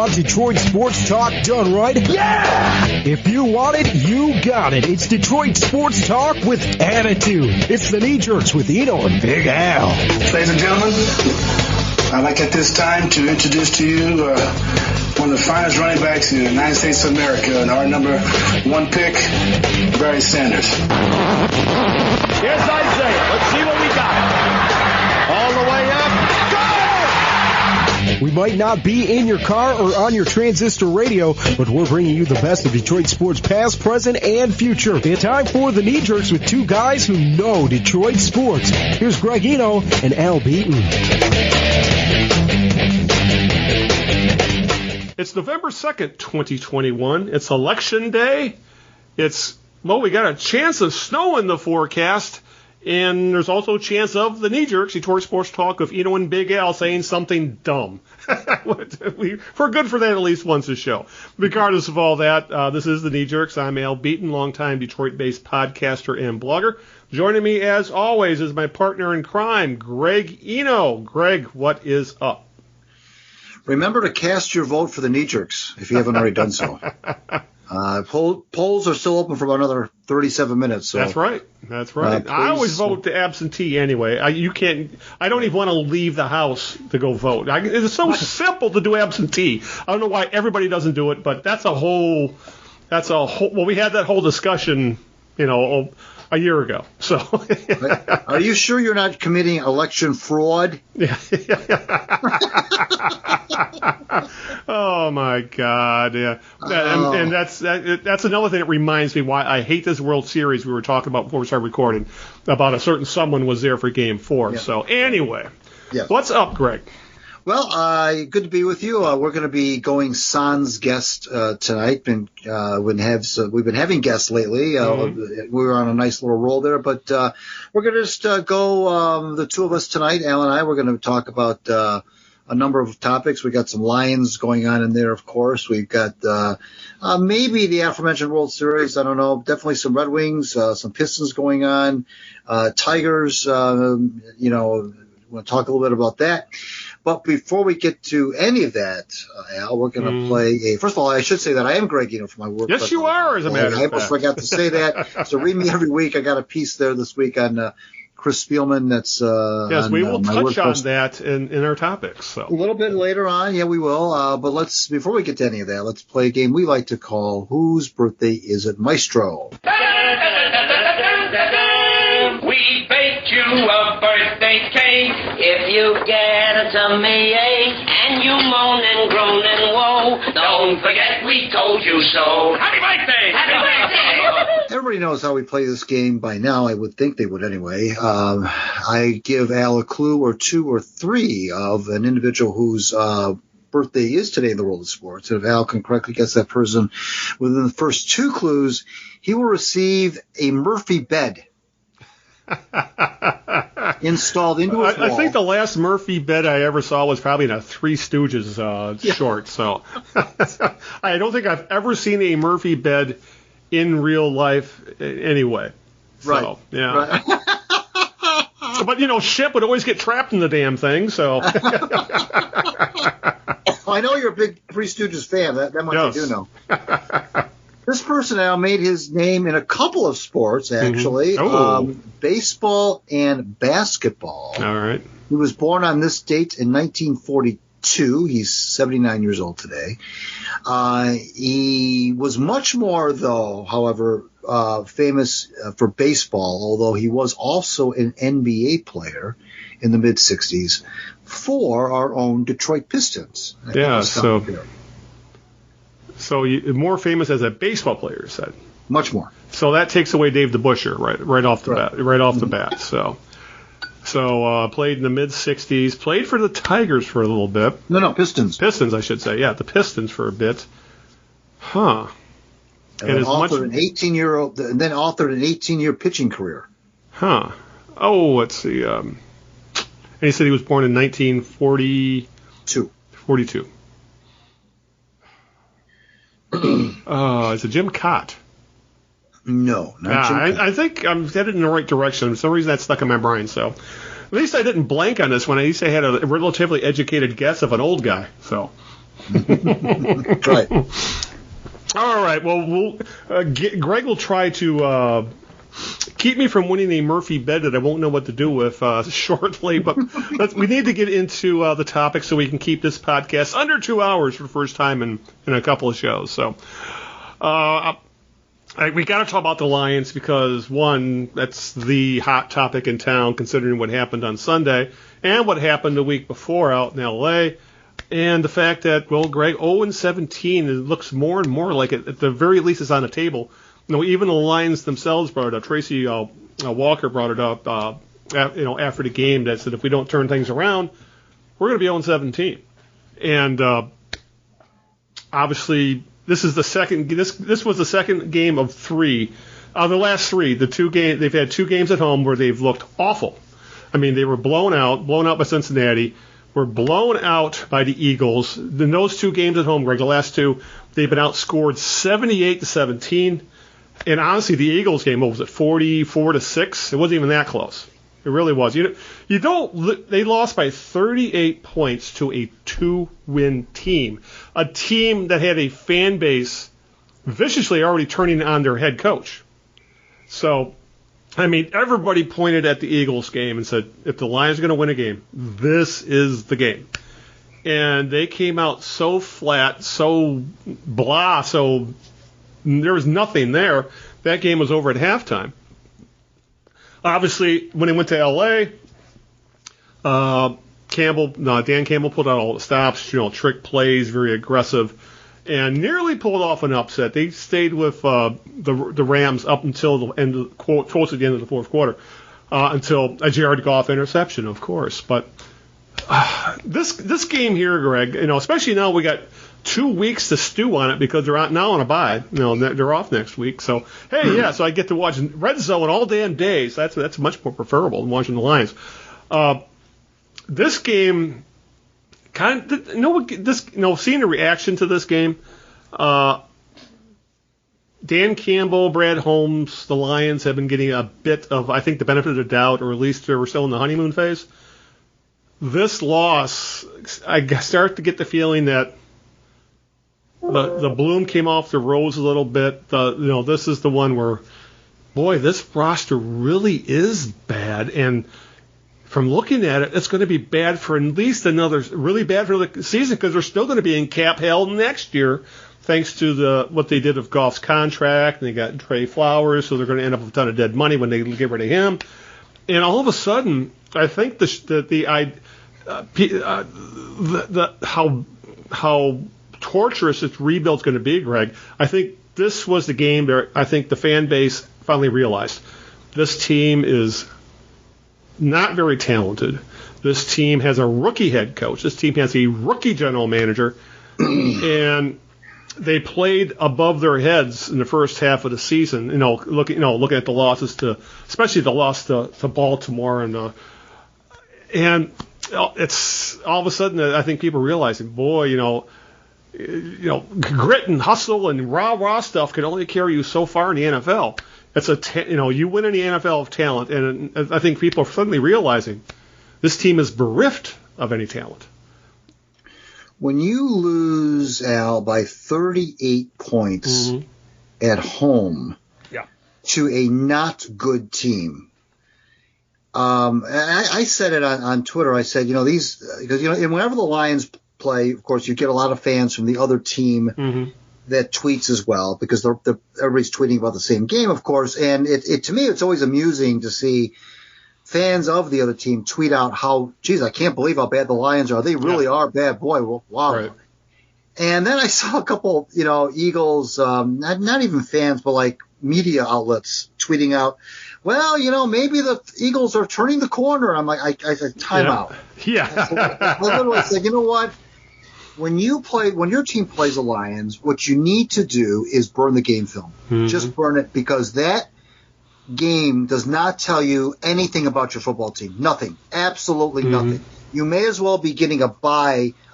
want Detroit sports talk done right? Yeah! If you want it, you got it. It's Detroit sports talk with attitude. It's the Knee Jerks with Eno and Big Al. Ladies and gentlemen, I'd like at this time to introduce to you one of the finest running backs in the United States of America, and our number one pick, Barry Sanders. Here's Isaiah. Let's see what we got. All the way up. Go! We might not be in your car or on your transistor radio, but we're bringing you the best of Detroit sports past, present, and future. It's time for the Knee Jerks with two guys who know Detroit sports. Here's Greg Eno and Al Beaton. It's November 2nd, 2021. It's election day. We got a chance of snow in the forecast, and there's also a chance of the Knee Jerks, Detroit Sports Talk of Eno and Big Al saying something dumb. We're good for that at least once a show. Regardless of all that, this is the Knee Jerks. I'm Al Beaton, longtime Detroit-based podcaster and blogger. Joining me, as always, is my partner in crime, Greg Eno. Greg, what is up? Remember to cast your vote for the Knee Jerks if you haven't already done so. Polls are still open for about another 37 minutes. So, That's right. I always vote to absentee anyway. I don't even want to leave the house to go vote. It's so simple to do absentee. I don't know why everybody doesn't do it, but well, we had that whole discussion, a year ago. So, are you sure you're not committing election fraud? Yeah. Oh my God! Yeah, and that's another thing that reminds me why I hate this World Series. We were talking about before we started recording about a certain someone was there for Game 4. Yeah. So anyway, What's up, Greg? Well, good to be with you. We're going to be going sans guest tonight. We've been having guests lately. We were on a nice little roll there, but we're going to just go the two of us tonight. Al and I. We're going to talk about a number of topics. We got some Lions going on in there, of course. We've got maybe the aforementioned World Series. I don't know. Definitely some Red Wings, some Pistons going on, Tigers. We'll talk a little bit about that. But before we get to any of that, Al, we're going to play first of all, I should say that I am Greg Eno for my work. Yes, you are, as a matter of fact. I almost forgot to say that. So read me every week. I got a piece there this week on Chris Spielman. That's yes, we will touch on that in our topics. So a little bit later on, we will. But before we get to any of that, let's play a game we like to call Whose Birthday Is It, Maestro? We baked you a birthday cake. If you get a tummy ache and you moan and groan and woe, don't forget we told you so. Happy birthday! Happy birthday! Everybody knows how we play this game by now. I would think they would anyway. I give Al a clue or two or three of an individual whose birthday is today in the world of sports. And if Al can correctly guess that person within the first two clues, he will receive a Murphy bed installed into his wall. I think the last Murphy bed I ever saw was probably in a Three Stooges short. So I don't think I've ever seen a Murphy bed in real life anyway. Right. So, yeah. Right. But, shit would always get trapped in the damn thing, so. I know you're a big Three Stooges fan. That much I do know. This person now made his name in a couple of sports, actually. Baseball and basketball. All right. He was born on this date in 1942. He's 79 years old today. He was much more, though, however, famous for baseball, although he was also an NBA player in the mid-'60s for our own Detroit Pistons. So you're more famous as a baseball player, you said. Much more. So that takes away Dave DeBuscher right off the bat. So played in the mid-'60s. Played for the Tigers for a little bit. No, Pistons. Pistons, I should say. Yeah, the Pistons for a bit. Huh. And then authored an 18-year pitching career. Huh. Oh, let's see. And he said he was born in 1942. 42. Is it Jim Cott? No, not Jim Cott. I think I'm headed in the right direction. For some reason, that stuck in my brain. So at least I didn't blank on this one. At least I had a relatively educated guess of an old guy. So Right. All right. Well, Greg will try to keep me from winning a Murphy bet that I won't know what to do with shortly. But we need to get into the topic so we can keep this podcast under 2 hours for the first time in a couple of shows. So we got to talk about the Lions because, one, that's the hot topic in town considering what happened on Sunday and what happened the week before out in L.A., and the fact that, well, Greg, 0-17, it looks more and more like it, at the very least, is on the table. Even the Lions themselves brought it up. Tracy Walker brought it up, after the game, that said if we don't turn things around, we're going to be 0-17. And obviously, this is the second. This was the second game of three. The last three, they've had 2 games at home where they've looked awful. I mean, they were blown out by Cincinnati. Were blown out by the Eagles. In those 2 games at home, Greg, the last 2, they've been outscored 78-17. And honestly, the Eagles game, what was it, 44-6? It wasn't even that close. It really was. They lost by 38 points to a 2-win team, a team that had a fan base viciously already turning on their head coach. So, I mean, everybody pointed at the Eagles game and said, if the Lions are going to win a game, this is the game. And they came out so flat, so blah, so there was nothing there. That game was over at halftime. Obviously, when they went to L.A., Dan Campbell pulled out all the stops, trick plays, very aggressive, and nearly pulled off an upset. They stayed with the Rams up until the end, close to the end of the fourth quarter, until a Jared Goff interception, of course. But this game here, Greg, especially now we got 2 weeks to stew on it because they're now on a bye. They're off next week. So so I get to watch Red Zone all damn days. That's much more preferable than watching the Lions. This game. Seeing the reaction to this game, Dan Campbell, Brad Holmes, the Lions have been getting a bit of, I think, the benefit of the doubt, or at least they were still in the honeymoon phase. This loss, I start to get the feeling that the bloom came off the rose a little bit. This is the one where, boy, this roster really is bad, and from looking at it, it's going to be bad for at least really bad for the season because they're still going to be in cap hell next year, thanks to what they did with Goff's contract. And they got Trey Flowers, so they're going to end up with a ton of dead money when they get rid of him. And all of a sudden, I think how torturous this rebuild's going to be, Greg. I think this was the game where I think the fan base finally realized this team is not very talented. This team has a rookie head coach. This team has a rookie general manager, and they played above their heads in the first half of the season. Looking at the losses especially the loss to Baltimore, and it's all of a sudden I think people are realizing, boy, grit and hustle and rah stuff can only carry you so far in the NFL. It's you win in the NFL of talent, and I think people are suddenly realizing this team is bereft of any talent. When you lose, Al, by 38 points at home to a not good team, I said it on Twitter. I said, because whenever the Lions play, of course, you get a lot of fans from the other team. That tweets as well because everybody's tweeting about the same game, of course. And it to me, it's always amusing to see fans of the other team tweet out how, geez, I can't believe how bad the Lions are. They really are bad. Boy, wow. Right. And then I saw a couple, Eagles, not even fans, but like media outlets tweeting out, well, maybe the Eagles are turning the corner. I'm like, I said, time out. Yeah. I literally said, you know what? When your team plays the Lions, what you need to do is burn the game film. Just burn it, because that game does not tell you anything about your football team. Nothing. Absolutely nothing. You may as well be getting a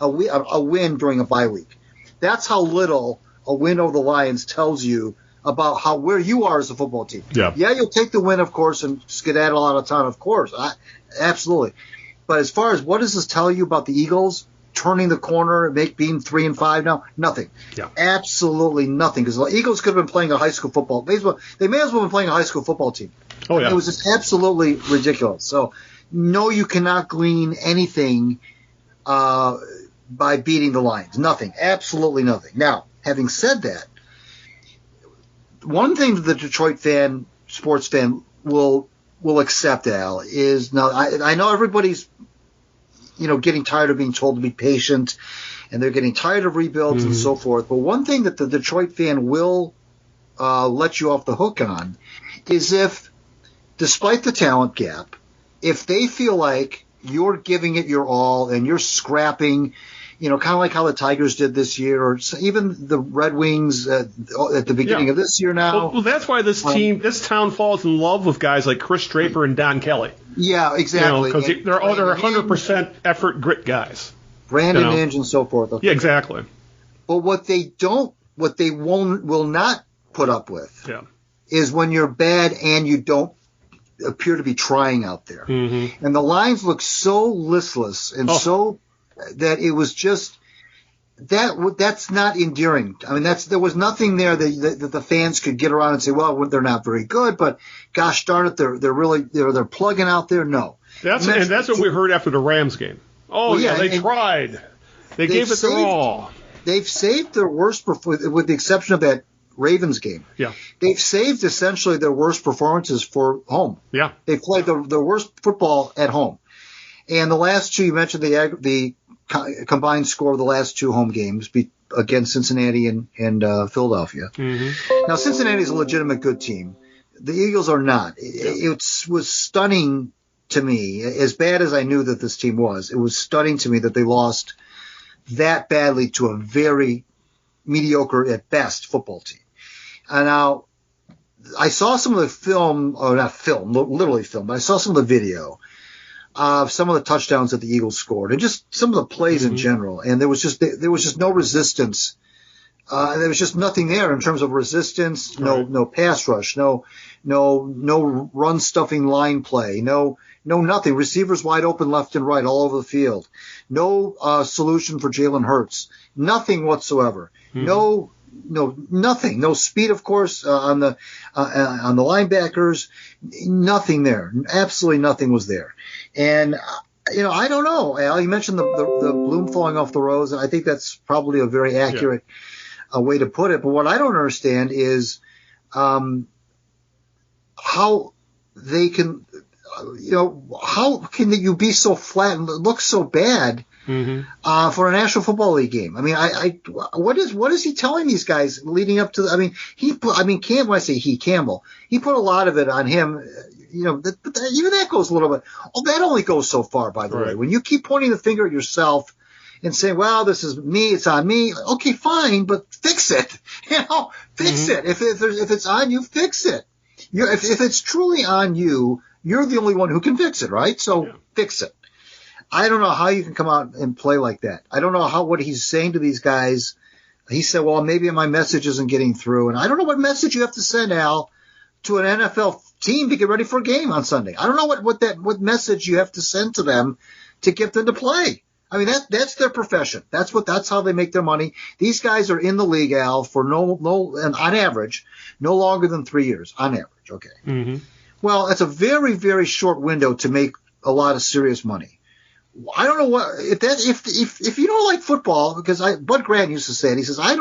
win during a bye week. That's how little a win over the Lions tells you about where you are as a football team. Yeah, you'll take the win, of course, and skedaddle out of town, of course. Absolutely. But as far as what does this tell you about the Eagles, turning the corner, being 3-5 now? Nothing. Yeah. Absolutely nothing. Because the Eagles could have been playing a high school football. They may as well have been playing a high school football team. Oh, yeah. It was just absolutely ridiculous. So, no, you cannot glean anything by beating the Lions. Nothing. Absolutely nothing. Now, having said that, one thing that the Detroit sports fan will accept, Al, is now I know everybody's getting tired of being told to be patient, and they're getting tired of rebuilds and so forth. But one thing that the Detroit fan will let you off the hook on is if, despite the talent gap, if they feel like you're giving it your all and you're scrapping, kind of like how the Tigers did this year, or even the Red Wings at the beginning of this year now. Well, that's why this town falls in love with guys like Chris Draper and Don Kelly. Yeah, exactly. Because they're 100% effort, grit guys. Brandon Inge and so forth. Okay. Yeah, exactly. But what they will not put up with is when you're bad and you don't appear to be trying out there. Mm-hmm. And the Lions look so listless and so that it was just that's not endearing. I mean, there was nothing there that the fans could get around and say, well, they're not very good, but gosh darn it, they're plugging out there. No, that's what we heard after the Rams game. Oh well, they tried. They gave it their all. They've saved their worst, with the exception of that Ravens game. Yeah, they've saved essentially their worst performances for home. Yeah, they played the worst football at home. And the last two, you mentioned the combined score of the last two home games against Cincinnati and Philadelphia. Mm-hmm. Now, Cincinnati's a legitimate good team. The Eagles are not. It was stunning to me, as bad as I knew that this team was. It was stunning to me that they lost that badly to a very mediocre at best football team. And now, I saw some of the film, or not film, literally film, but I saw some of the video of some of the touchdowns that the Eagles scored, and just some of the plays in general. And there was just no resistance. There was just nothing there in terms of resistance. No pass rush. No run stuffing line play. No nothing. Receivers wide open left and right all over the field. No solution for Jalen Hurts. Nothing whatsoever. No, nothing. No speed, of course, on the linebackers. Nothing there. Absolutely nothing was there. And I don't know, Al. You mentioned the bloom falling off the rose, and I think that's probably a very accurate way to put it. But what I don't understand is how they can, how can you be so flat and look so bad for a National Football League game? I mean, what is he telling these guys leading up to? Campbell, he put a lot of it on him. Even that goes a little bit. Oh, that only goes so far, by the way. When you keep pointing the finger at yourself and saying, well, this is me, it's on me. Okay, fine, but fix it. Fix it. If it's on you, fix it. If it's truly on you, you're the only one who can fix it, right? So fix it. I don't know how you can come out and play like that. I don't know what he's saying to these guys. He said, well, maybe my message isn't getting through. And I don't know what message you have to send, Al, to an NFL team to get ready for a game on Sunday. I don't know what message you have to send to them to get them to play. I mean, that's their profession. That's how they make their money. These guys are in the league, Al, for and on average, no longer than 3 years on average. Okay. Mm-hmm. Well, that's a very, very short window to make a lot of serious money. I don't know if you don't like football, because Bud Grant used to say it. He says, I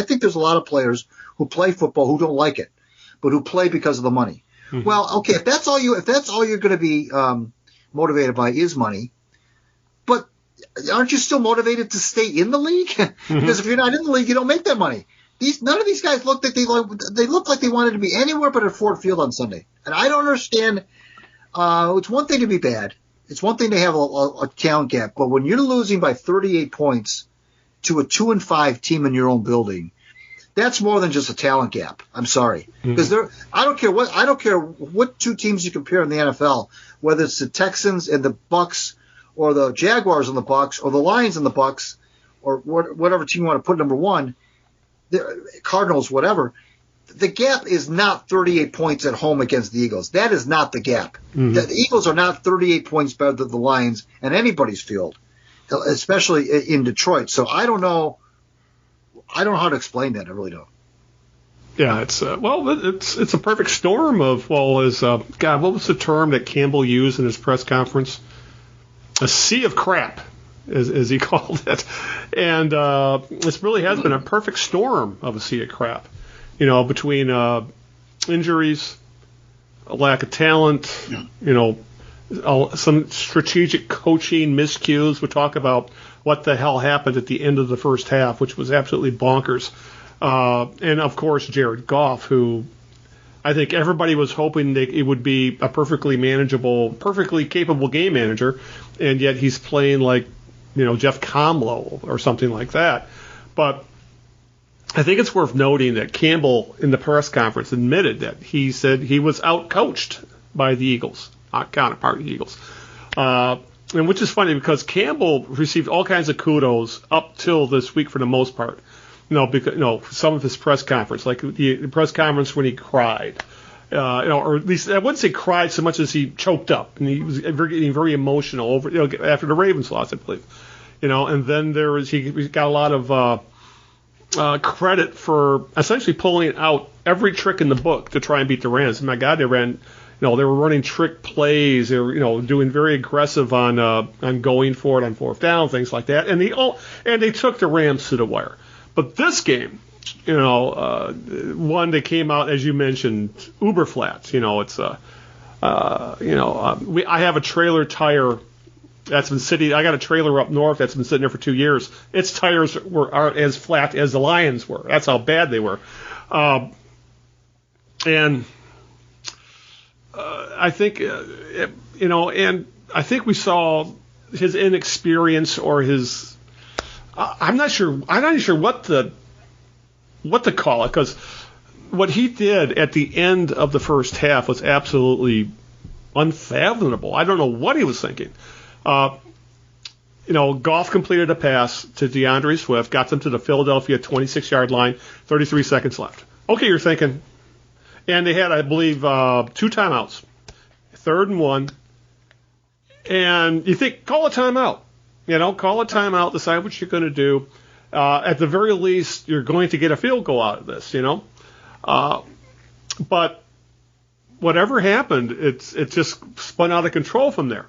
think there's a lot of players who play football who don't like it, but who play because of the money. Mm-hmm. Well, okay, if that's all you're going to be motivated by is money, but aren't you still motivated to stay in the league? Because if you're not in the league, you don't make that money. None of these guys look like they look like they wanted to be anywhere but at Ford Field on Sunday, and I don't understand. It's one thing to be bad. It's one thing to have a talent gap, but when you're losing by 38 points to a 2-5 team in your own building, that's more than just a talent gap. I'm sorry, because I don't care what two teams you compare in the NFL, whether it's the Texans and the Bucks, or the Jaguars and the Bucks, or the Lions and the Bucks, or whatever team you want to put number one, the Cardinals, whatever. The gap is not 38 points at home against the Eagles. That is not the gap. The Eagles are not 38 points better than the Lions in anybody's field. especially in Detroit. So I don't know how to explain that. I really don't. Yeah, it's a perfect storm of, what was the term that Campbell used in his press conference? A sea of crap, as he called it. And this really has been a perfect storm of a sea of crap, between injuries, a lack of talent, some strategic coaching miscues. We talk about what the hell happened at the end of the first half, which was absolutely bonkers. And, of course, Jared Goff, who I think everybody was hoping that it would be a perfectly manageable, perfectly capable game manager, and yet he's playing like, Jeff Comlow or something like that. But I think it's worth noting that Campbell, in the press conference, admitted that he said he was out-coached by the Eagles, counterpart of the Eagles. And which is funny because Campbell received all kinds of kudos up till this week for the most part. Because some of his press conference, like the press conference when he cried, or at least I wouldn't say cried so much as he choked up, and he was getting very emotional over after the Ravens loss, I believe. And then he got a lot of credit for essentially pulling out every trick in the book to try and beat the Rams. My God, they ran. They were running trick plays. They were, doing very aggressive on going for it on fourth down, things like that. And they took the Rams to the wire. But this game, one that came out, as you mentioned, uber flat. It's I have a trailer tire that's been sitting. I got a trailer up north that's been sitting there for 2 years. Its tires aren't as flat as the Lions were. That's how bad they were. And I think and I think we saw his inexperience or his. I'm not sure what to call it, because what he did at the end of the first half was absolutely unfathomable. I don't know what he was thinking. Goff completed a pass to DeAndre Swift, got them to the Philadelphia 26-yard line, 33 seconds left. Okay, you're thinking. And they had, I believe, 2 timeouts, 3rd and 1. And you think, call a timeout. Call a timeout, decide what you're going to do. At the very least, you're going to get a field goal out of this, But whatever happened, it just spun out of control from there.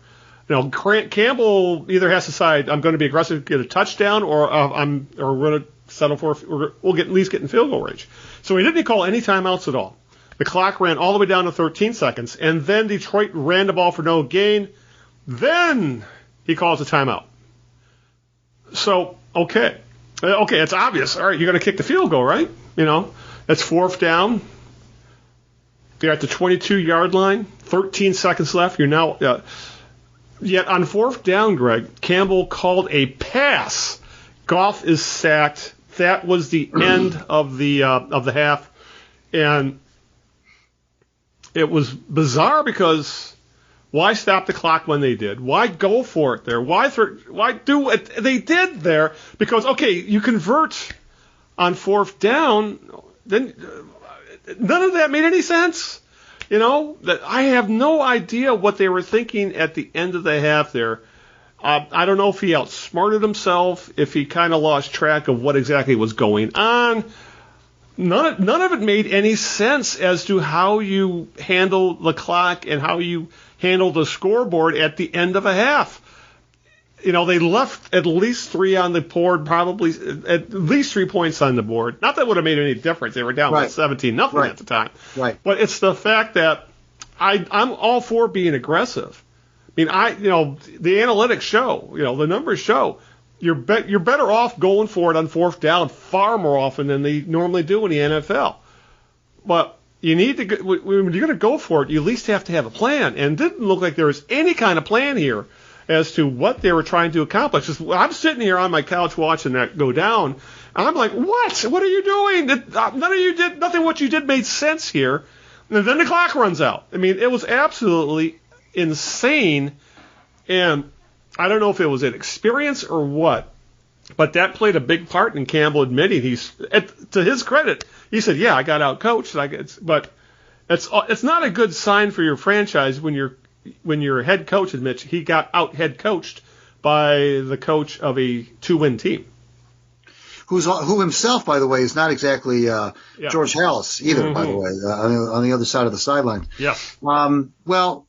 Campbell either has to decide, I'm going to be aggressive, get a touchdown, or we're going to settle for, we'll at least get in field goal range. So he didn't call any timeouts at all. The clock ran all the way down to 13 seconds, and then Detroit ran the ball for no gain. Then he calls a timeout. So, okay, it's obvious. All right, you're going to kick the field goal, right? That's 4th down. You're at the 22-yard line, 13 seconds left. You're now yet on 4th down, Greg, Campbell called a pass. Goff is sacked. That was the end of the half, and it was bizarre because. Why stop the clock when they did? Why go for it there? Why do what they did there? Because, okay, you convert on 4th down, then none of that made any sense. That I have no idea what they were thinking at the end of the half there. I don't know if he outsmarted himself, if he kind of lost track of what exactly was going on. None of it made any sense as to how you handle the clock and how you handle the scoreboard at the end of a half. They left at least 3 on the board, probably at least 3 points on the board. Not that it would have made any difference. They were down by 17-0 at the time. Right. But it's the fact that I'm all for being aggressive. The analytics show, the numbers show you're better off going for it on 4th down far more often than they normally do in the NFL. But you need to when you're going to go for it, you at least have to have a plan. And it didn't look like there was any kind of plan here as to what they were trying to accomplish. I'm sitting here on my couch watching that go down, and I'm like, what? What are you doing? Nothing what you did made sense here. And then the clock runs out. It was absolutely insane. And I don't know if it was an experience or what, but that played a big part in Campbell admitting to his credit, he said, yeah, I got out-coached. But it's not a good sign for your franchise when your head coach admits he got out-head coached by the coach of a 2-win team. Who himself, by the way, is not exactly George Halas either, by the way, on the other side of the sideline. Yes. Well,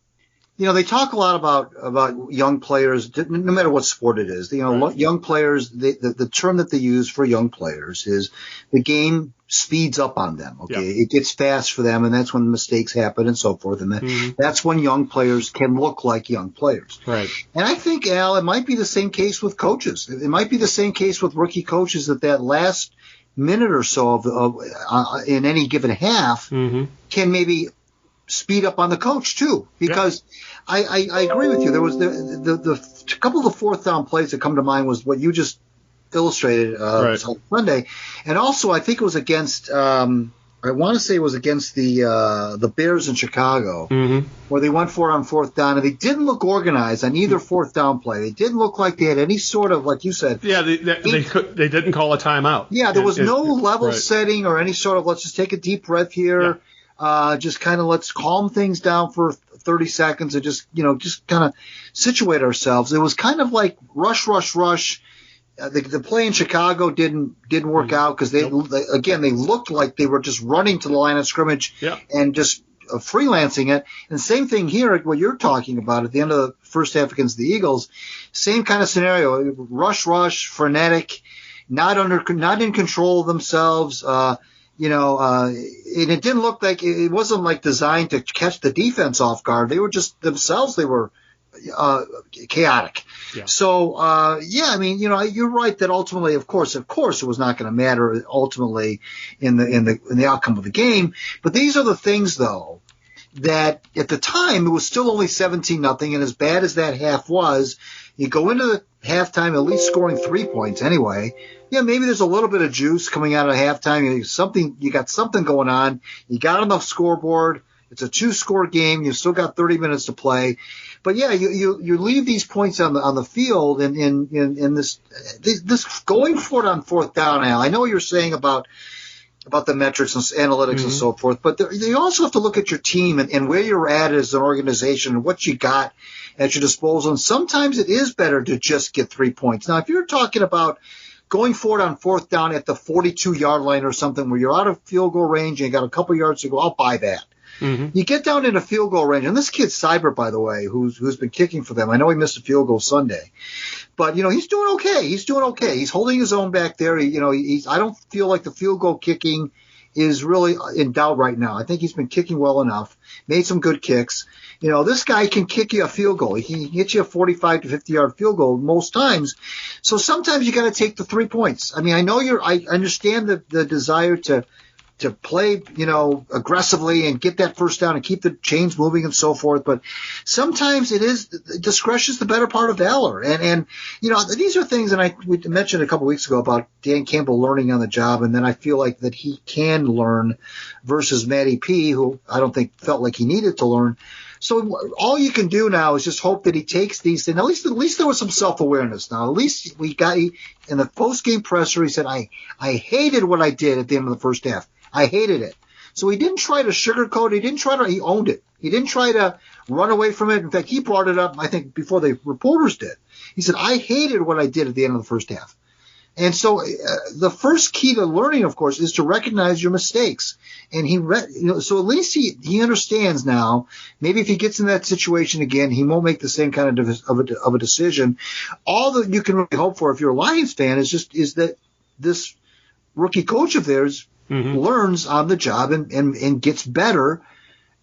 they talk a lot about young players, no matter what sport it is. Young players, the term that they use for young players is the game speeds up on them. Okay, It gets fast for them, and that's when mistakes happen and so forth. And that's when young players can look like young players. Right. And I think, Al, it might be the same case with coaches. It might be the same case with rookie coaches that last minute or so of in any given half can maybe speed up on the coach too, because I agree with you. There was the couple of the fourth down plays that come to mind was what you just illustrated on Sunday, and also I think it was against I want to say it was against the Bears in Chicago, where they went for it on fourth down, and they didn't look organized on either fourth down play. They didn't look like they had any sort of, like you said. Yeah, they didn't call a timeout. Yeah, there was no level setting or any sort of let's just take a deep breath here. Yeah. Just kind of let's calm things down for 30 seconds and just kind of situate ourselves. It was kind of like rush. The play in Chicago didn't work out because they looked like they were just running to the line of scrimmage and just freelancing it. And same thing here, what you're talking about at the end of the first half against the Eagles, same kind of scenario. Rush, frenetic, not in control of themselves. And it didn't look like it wasn't like designed to catch the defense off guard. They were just themselves. They were chaotic. Yeah. So, you're right that ultimately, of course, it was not going to matter ultimately in the outcome of the game. But these are the things, though, that at the time it was still only 17-0, and as bad as that half was, you go into the halftime at least scoring 3 points anyway. Yeah, maybe there's a little bit of juice coming out of halftime. You got something going on. You got on the scoreboard. It's a 2-score game. You still got 30 minutes to play. But yeah, you leave these points on the field and in this going for it on fourth down, Al. I know what you're saying about the metrics and analytics and so forth, but you also have to look at your team and where you're at as an organization and what you got at your disposal. And sometimes it is better to just get 3 points. Now, if you're talking about going for it on fourth down at the 42-yard line or something where you're out of field goal range and you got a couple yards to go, I'll buy that. You get down into field goal range, and this kid Seider, by the way, who's been kicking for them. I know he missed a field goal Sunday, but he's doing okay. He's holding his own back there. I don't feel like the field goal kicking is really in doubt right now. I think he's been kicking well enough, made some good kicks. This guy can kick you a field goal. He can get you a 45 to 50-yard field goal most times. So sometimes you got to take the 3 points. I mean, I understand the desire to play, aggressively and get that first down and keep the chains moving and so forth. But sometimes discretion's the better part of valor. And these are things that we mentioned a couple weeks ago about Dan Campbell learning on the job. And then I feel like that he can learn versus Matty P, who I don't think felt like he needed to learn. So all you can do now is just hope that he takes these things. At least there was some self-awareness now. At least we got in the post-game presser, he said, I hated what I did at the end of the first half. I hated it. So he didn't try to sugarcoat it. He owned it. He didn't try to run away from it. In fact, he brought it up, I think, before the reporters did. He said, I hated what I did at the end of the first half. And so the first key to learning, of course, is to recognize your mistakes. And so at least he understands now. Maybe if he gets in that situation again, he won't make the same kind of a decision. All that you can really hope for if you're a Lions fan is that this rookie coach of theirs learns on the job and gets better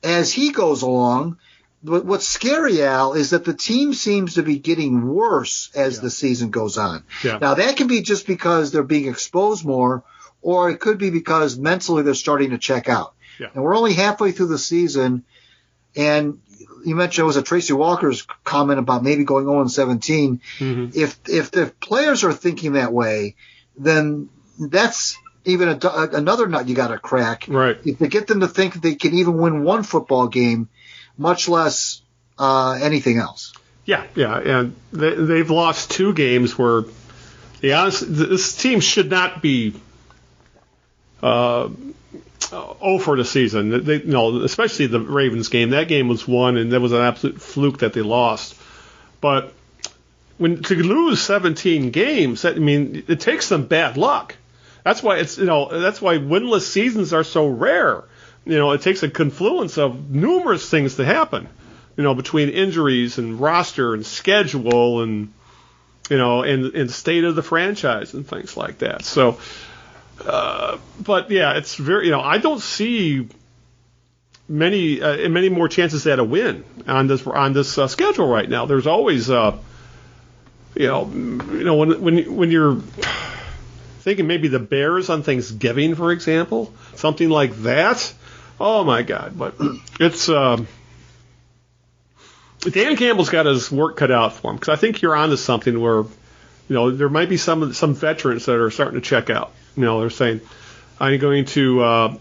as he goes along. But what's scary, Al, is that the team seems to be getting worse as the season goes on. Yeah. Now, that can be just because they're being exposed more, or it could be because mentally they're starting to check out. Yeah. And we're only halfway through the season, and you mentioned it was Tracy Walker's comment about maybe going 0-17. If the players are thinking that way, then that's even another nut you got to crack. Right. If they get them to think that they can even win one football game, much less anything else. Yeah, and they've lost 2 games where, this team should not be 0 for the season. Especially the Ravens game. That game was won, and that was an absolute fluke that they lost. But to lose 17 games, it takes some bad luck. That's why that's why winless seasons are so rare. It takes a confluence of numerous things to happen. Between injuries and roster and schedule and and state of the franchise and things like that. So, but yeah, it's very I don't see many more chances at a win on this schedule right now. There's always when you're thinking maybe the Bears on Thanksgiving, for example, something like that. Oh my God! But it's Dan Campbell's got his work cut out for him, because I think you're onto something where there might be some veterans that are starting to check out. They're saying, I'm going to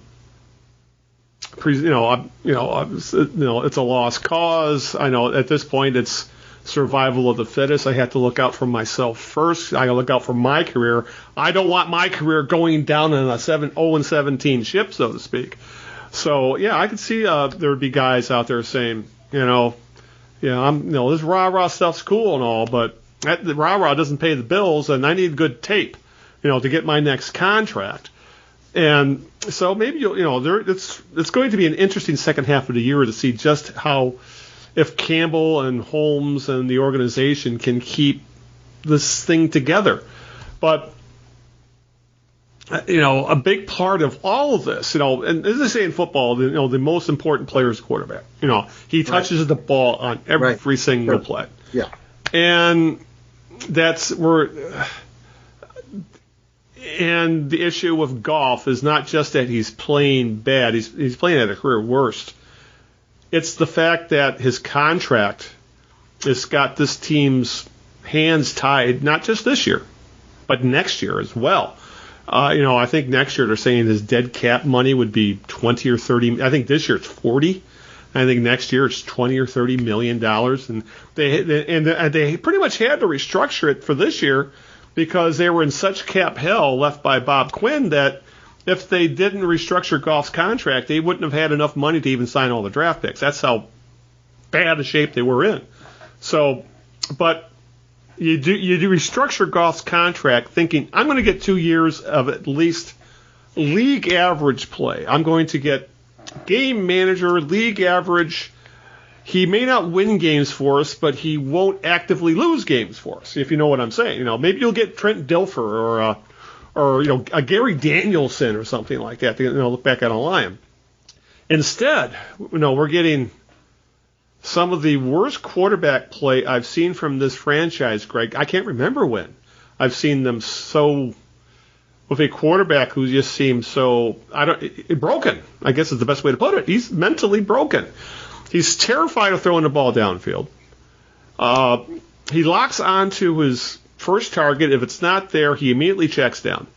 it's a lost cause. I know at this point it's survival of the fittest. I have to look out for myself first. I got to look out for my career. I don't want my career going down in a 0-17 ship, so to speak. So yeah, I could see there would be guys out there saying, this rah-rah stuff's cool and all, but the rah-rah doesn't pay the bills, and I need good tape, to get my next contract. And so maybe it's going to be an interesting second half of the year to see just how, if Campbell and Holmes and the organization can keep this thing together. But a big part of all of this, and as they say in football, the most important player is the quarterback. He touches the ball on every single play. Yeah. And that's where, and the issue with Goff is not just that he's playing bad, he's playing at a career worst. It's the fact that his contract has got this team's hands tied, not just this year, but next year as well. I think next year they're saying his dead cap money would be 20 or 30. I think this year it's 40. I think next year it's 20 or 30 million dollars, and they pretty much had to restructure it for this year because they were in such cap hell left by Bob Quinn that if they didn't restructure Goff's contract, they wouldn't have had enough money to even sign all the draft picks. That's how bad a shape they were in. So, but you do restructure Goff's contract thinking, I'm going to get 2 years of at least league average play. I'm going to get game manager, league average. He may not win games for us, but he won't actively lose games for us, if you know what I'm saying. Maybe you'll get Trent Dilfer or a Gary Danielson or something like that to look back at a Lion. Instead, we're getting some of the worst quarterback play I've seen from this franchise, Greg. I can't remember when I've seen them so with a quarterback who just seems so broken, I guess is the best way to put it. He's mentally broken. He's terrified of throwing the ball downfield. He locks onto his first target. If it's not there, he immediately checks down.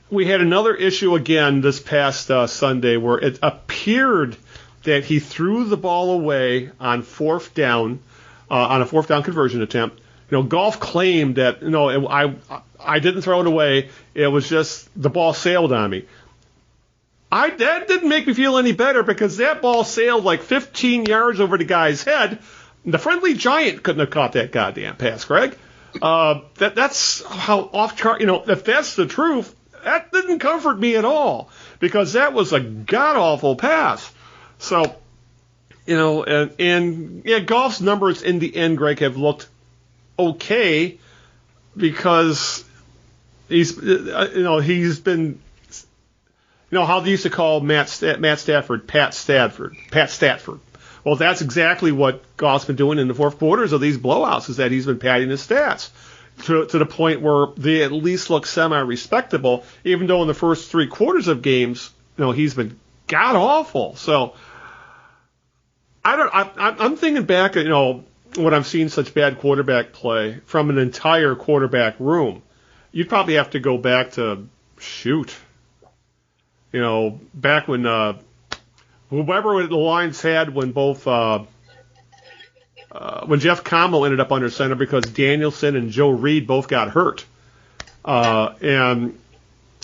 We had another issue again this past Sunday where it appeared that he threw the ball away on fourth down, on a fourth down conversion attempt. Goff claimed that, I didn't throw it away. It was just the ball sailed on me. That didn't make me feel any better because that ball sailed like 15 yards over the guy's head. The friendly giant couldn't have caught that goddamn pass, Greg. That's how off chart, if that's the truth, that didn't comfort me at all because that was a god-awful pass. So, Goff's numbers in the end, Greg, have looked okay because he's been, how they used to call Matt Stafford, Pat Stafford. Well, that's exactly what Goff's been doing in the fourth quarters of these blowouts, is that he's been padding his stats to the point where they at least look semi-respectable, even though in the first three quarters of games, he's been god-awful. So, I'm thinking back, when I've seen such bad quarterback play from an entire quarterback room. You'd probably have to go back to, back when whoever the Lions had when both when Jeff Campbell ended up under center because Danielson and Joe Reed both got hurt. And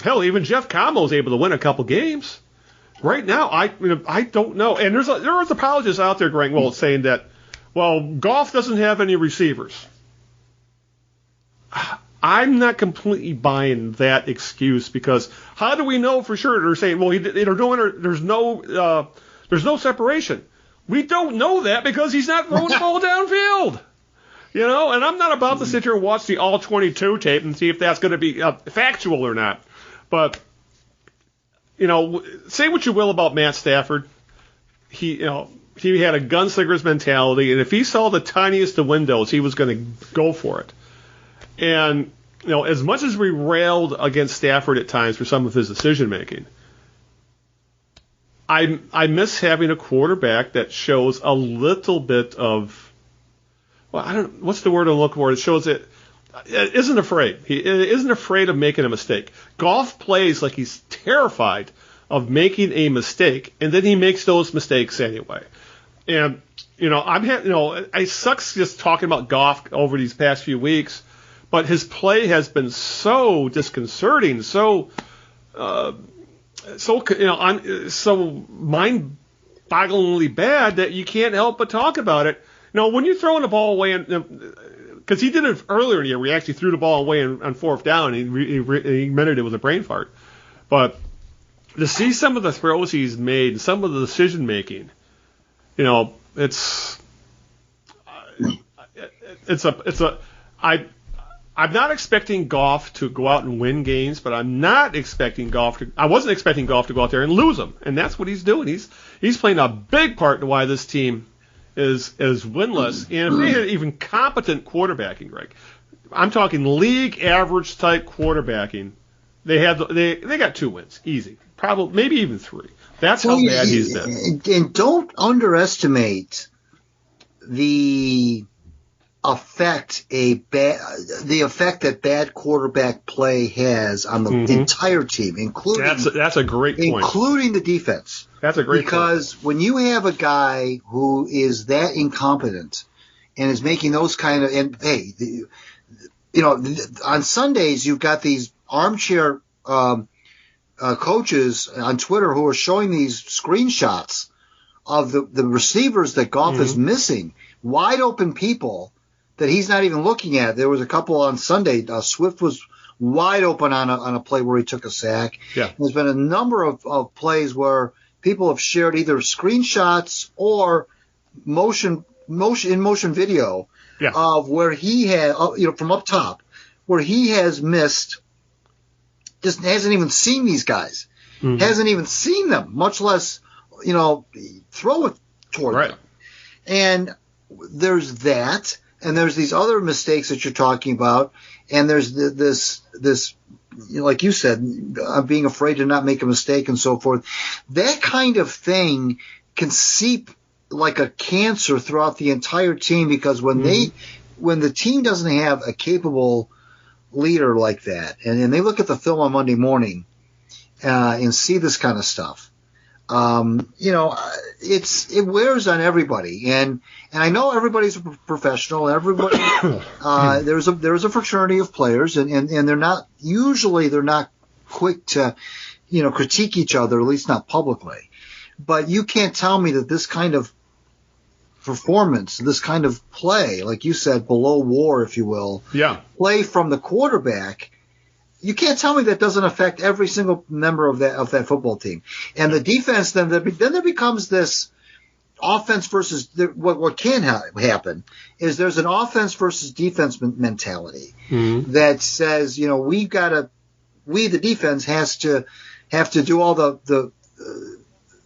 hell, even Jeff Campbell was able to win a couple games. Right now, I don't know. And there's apologists out there, Greg, saying that, well, Goff doesn't have any receivers. I'm not completely buying that excuse because how do we know for sure? They're saying, well, there's no separation. We don't know that because he's not throwing the ball downfield. And I'm not about to sit here and watch the all-22 tape and see if that's going to be factual or not. But, say what you will about Matt Stafford. He had a gunslinger's mentality, and if he saw the tiniest of windows, he was going to go for it. And, as much as we railed against Stafford at times for some of his decision-making, I miss having a quarterback that shows a little bit of, what's the word I'm looking for? It shows it isn't afraid. He isn't afraid of making a mistake. Goff plays like he's terrified of making a mistake, and then he makes those mistakes anyway. And, I sucks just talking about Goff over these past few weeks, but his play has been so disconcerting, so mind-bogglingly bad that you can't help but talk about it. When you're throwing the ball away, because he did it earlier in the year, we actually threw the ball away on fourth down, and he admitted it was a brain fart. But to see some of the throws he's made, some of the decision making, I'm not expecting Goff to go out and win games, but I wasn't expecting Goff to go out there and lose them, and that's what he's doing. He's playing a big part in why this team is winless. And if they had even competent quarterbacking, Greg, I'm talking league average type quarterbacking, they got 2 wins, easy, probably maybe even 3. That's how bad he's been. And don't underestimate the effect that bad quarterback play has on the entire team, including that's a great point, including the defense. That's a great point. When you have a guy who is that incompetent and is making those kind of, and hey, on Sundays you've got these armchair coaches on Twitter who are showing these screenshots of the receivers that Goff is missing, wide open people that he's not even looking at. There was a couple on Sunday. Swift was wide open on a play where he took a sack. Yeah. There's been a number of plays where people have shared either screenshots or motion video of where he had, from up top, where he has missed, just hasn't even seen these guys, hasn't even seen them, much less, throw it toward them. And there's that. And there's these other mistakes that you're talking about, and there's this like you said, being afraid to not make a mistake and so forth. That kind of thing can seep like a cancer throughout the entire team, because when the team doesn't have a capable leader like that, and they look at the film on Monday morning and see this kind of stuff, it wears on everybody, and I know everybody's a professional. Everybody, there's a fraternity of players, and they're not quick to, critique each other, at least not publicly. But you can't tell me that this kind of performance, this kind of play, like you said, below war, if you will, play from the quarterback. You can't tell me that doesn't affect every single member of that football team. And the defense, then there becomes this offense versus what can happen is there's an offense versus defense mentality that says, we the defense have to do all the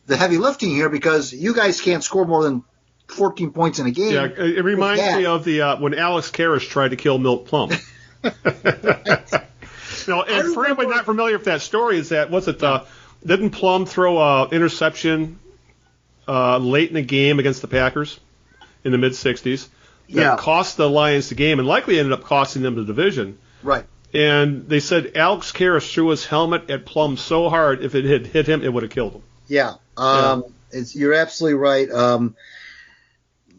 heavy lifting here because you guys can't score more than 14 points in a game. Yeah, it reminds me of the when Alex Karras tried to kill Milt Plum. And for anybody not familiar with that story, is that didn't Plum throw an interception late in the game against the Packers in the mid-'60s that cost the Lions the game and likely ended up costing them the division? Right. And they said Alex Karras threw his helmet at Plum so hard, if it had hit him, it would have killed him. Yeah. You're absolutely right.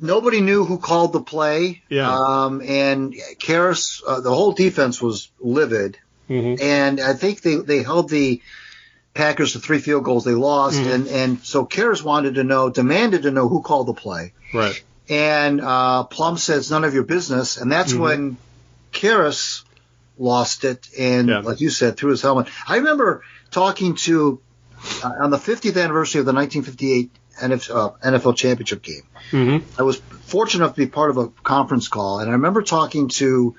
Nobody knew who called the play. Yeah. And Karras, the whole defense was livid. And I think they held the Packers to 3 field goals. They lost, and so Karras demanded to know who called the play. Right. And Plum says none of your business, and that's when Karras lost it, and like you said, threw his helmet. I remember talking to on the 50th anniversary of the 1958 NFL championship game. I was fortunate enough to be part of a conference call, and I remember talking to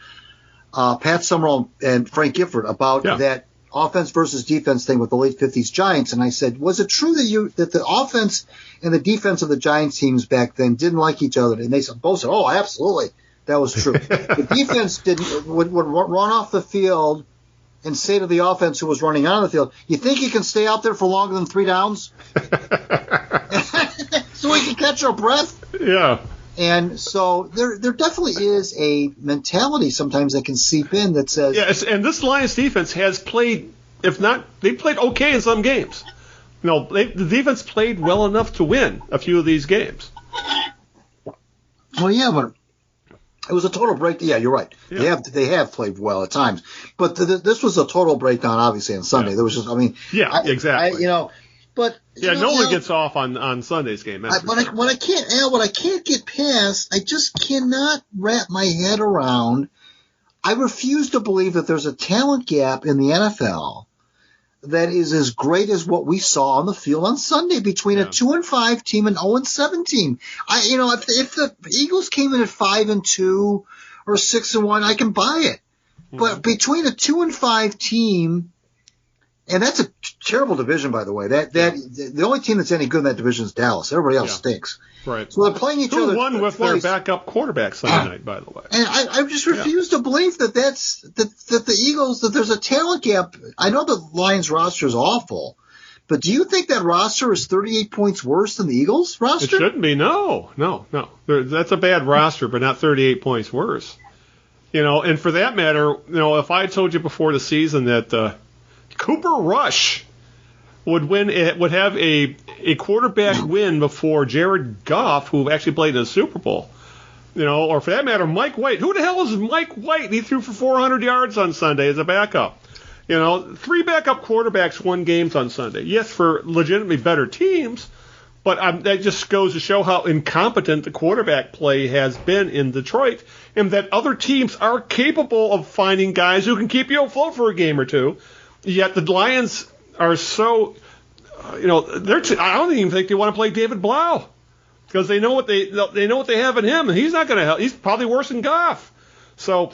Pat Summerall and Frank Gifford about that offense versus defense thing with the late 50s Giants, and I said, was it true that the offense and the defense of the Giants teams back then didn't like each other? And they both said, oh, absolutely, that was true. The defense would run off the field and say to the offense who was running on the field, you think you can stay out there for longer than 3 downs? So we can catch our breath? Yeah. And so there definitely is a mentality sometimes that can seep in that says... Yes, and this Lions defense has played, if not, they played okay in some games. The defense played well enough to win a few of these games. Well, yeah, but it was a total break. Yeah, you're right. Yeah. They have played well at times. But this was a total breakdown, obviously, on Sunday. There was just, exactly. But no one gets off on Sunday's game. What I can't get past, I just cannot wrap my head around. I refuse to believe that there's a talent gap in the NFL that is as great as what we saw on the field on Sunday between a 2-5 team and 0-7 team. If the Eagles came in at 5-2 or 6-1, I can buy it. But between a 2-5 team. And that's a terrible division, by the way. The only team that's any good in that division is Dallas. Everybody else stinks. Right. So they're playing each other. Who won with their backup quarterback Sunday night, by the way? And I just refuse to believe that the Eagles, that there's a talent gap. I know the Lions roster is awful, but do you think that roster is 38 points worse than the Eagles roster? It shouldn't be. No. That's a bad roster, but not 38 points worse. And for that matter, if I had told you before the season that Cooper Rush would have a quarterback win before Jared Goff, who actually played in the Super Bowl, or for that matter, Mike White. Who the hell is Mike White? He threw for 400 yards on Sunday as a backup. 3 backup quarterbacks won games on Sunday. Yes, for legitimately better teams, but that just goes to show how incompetent the quarterback play has been in Detroit, and that other teams are capable of finding guys who can keep you afloat for a game or two. Yet the Lions are so, I don't even think they want to play David Blau because they know what they have in him, and he's not going to help. He's probably worse than Goff. So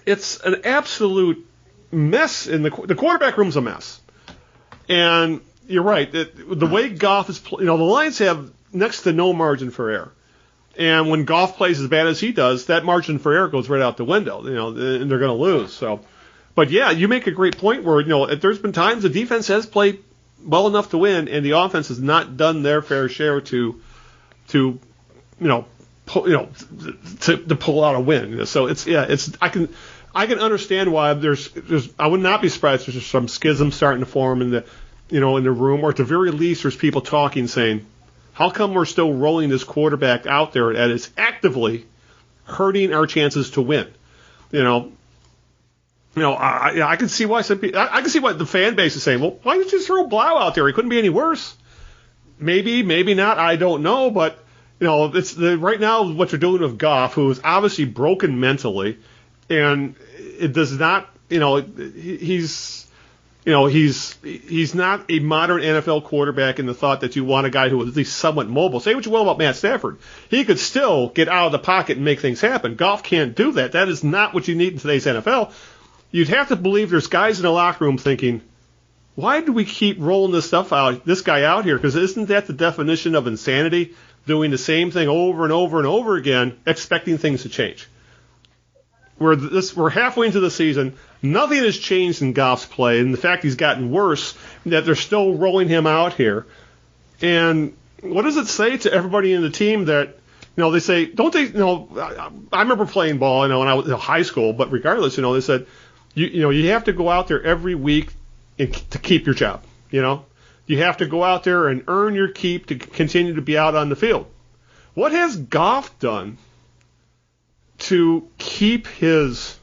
it's an absolute mess in the quarterback room's a mess. And you're right. The way Goff is, the Lions have next to no margin for error. And when Goff plays as bad as he does, that margin for error goes right out the window. And they're going to lose. So. But, yeah, you make a great point where, there's been times the defense has played well enough to win, and the offense has not done their fair share to pull out a win. So I can understand why I would not be surprised if there's some schism starting to form in the room, or at the very least there's people talking saying, how come we're still rolling this quarterback out there that is actively hurting our chances to win? I can see why I can see what the fan base is saying. Well, why did you just throw Blau out there? He couldn't be any worse. Maybe not. I don't know. But it's right now what you're doing with Goff, who is obviously broken mentally, and it does not. He's not a modern NFL quarterback in the thought that you want a guy who is at least somewhat mobile. Say what you will about Matt Stafford. He could still get out of the pocket and make things happen. Goff can't do that. That is not what you need in today's NFL. You'd have to believe there's guys in the locker room thinking, why do we keep rolling this guy out here? Because isn't that the definition of insanity? Doing the same thing over and over and over again, expecting things to change. We're halfway into the season. Nothing has changed in Goff's play. And the fact he's gotten worse, that they're still rolling him out here. And what does it say to everybody in the team that, they say, don't they, I remember playing ball, when I was in high school, but regardless, they said, you have to go out there every week to keep your job. You have to go out there and earn your keep to continue to be out on the field. What has Goff done to keep himself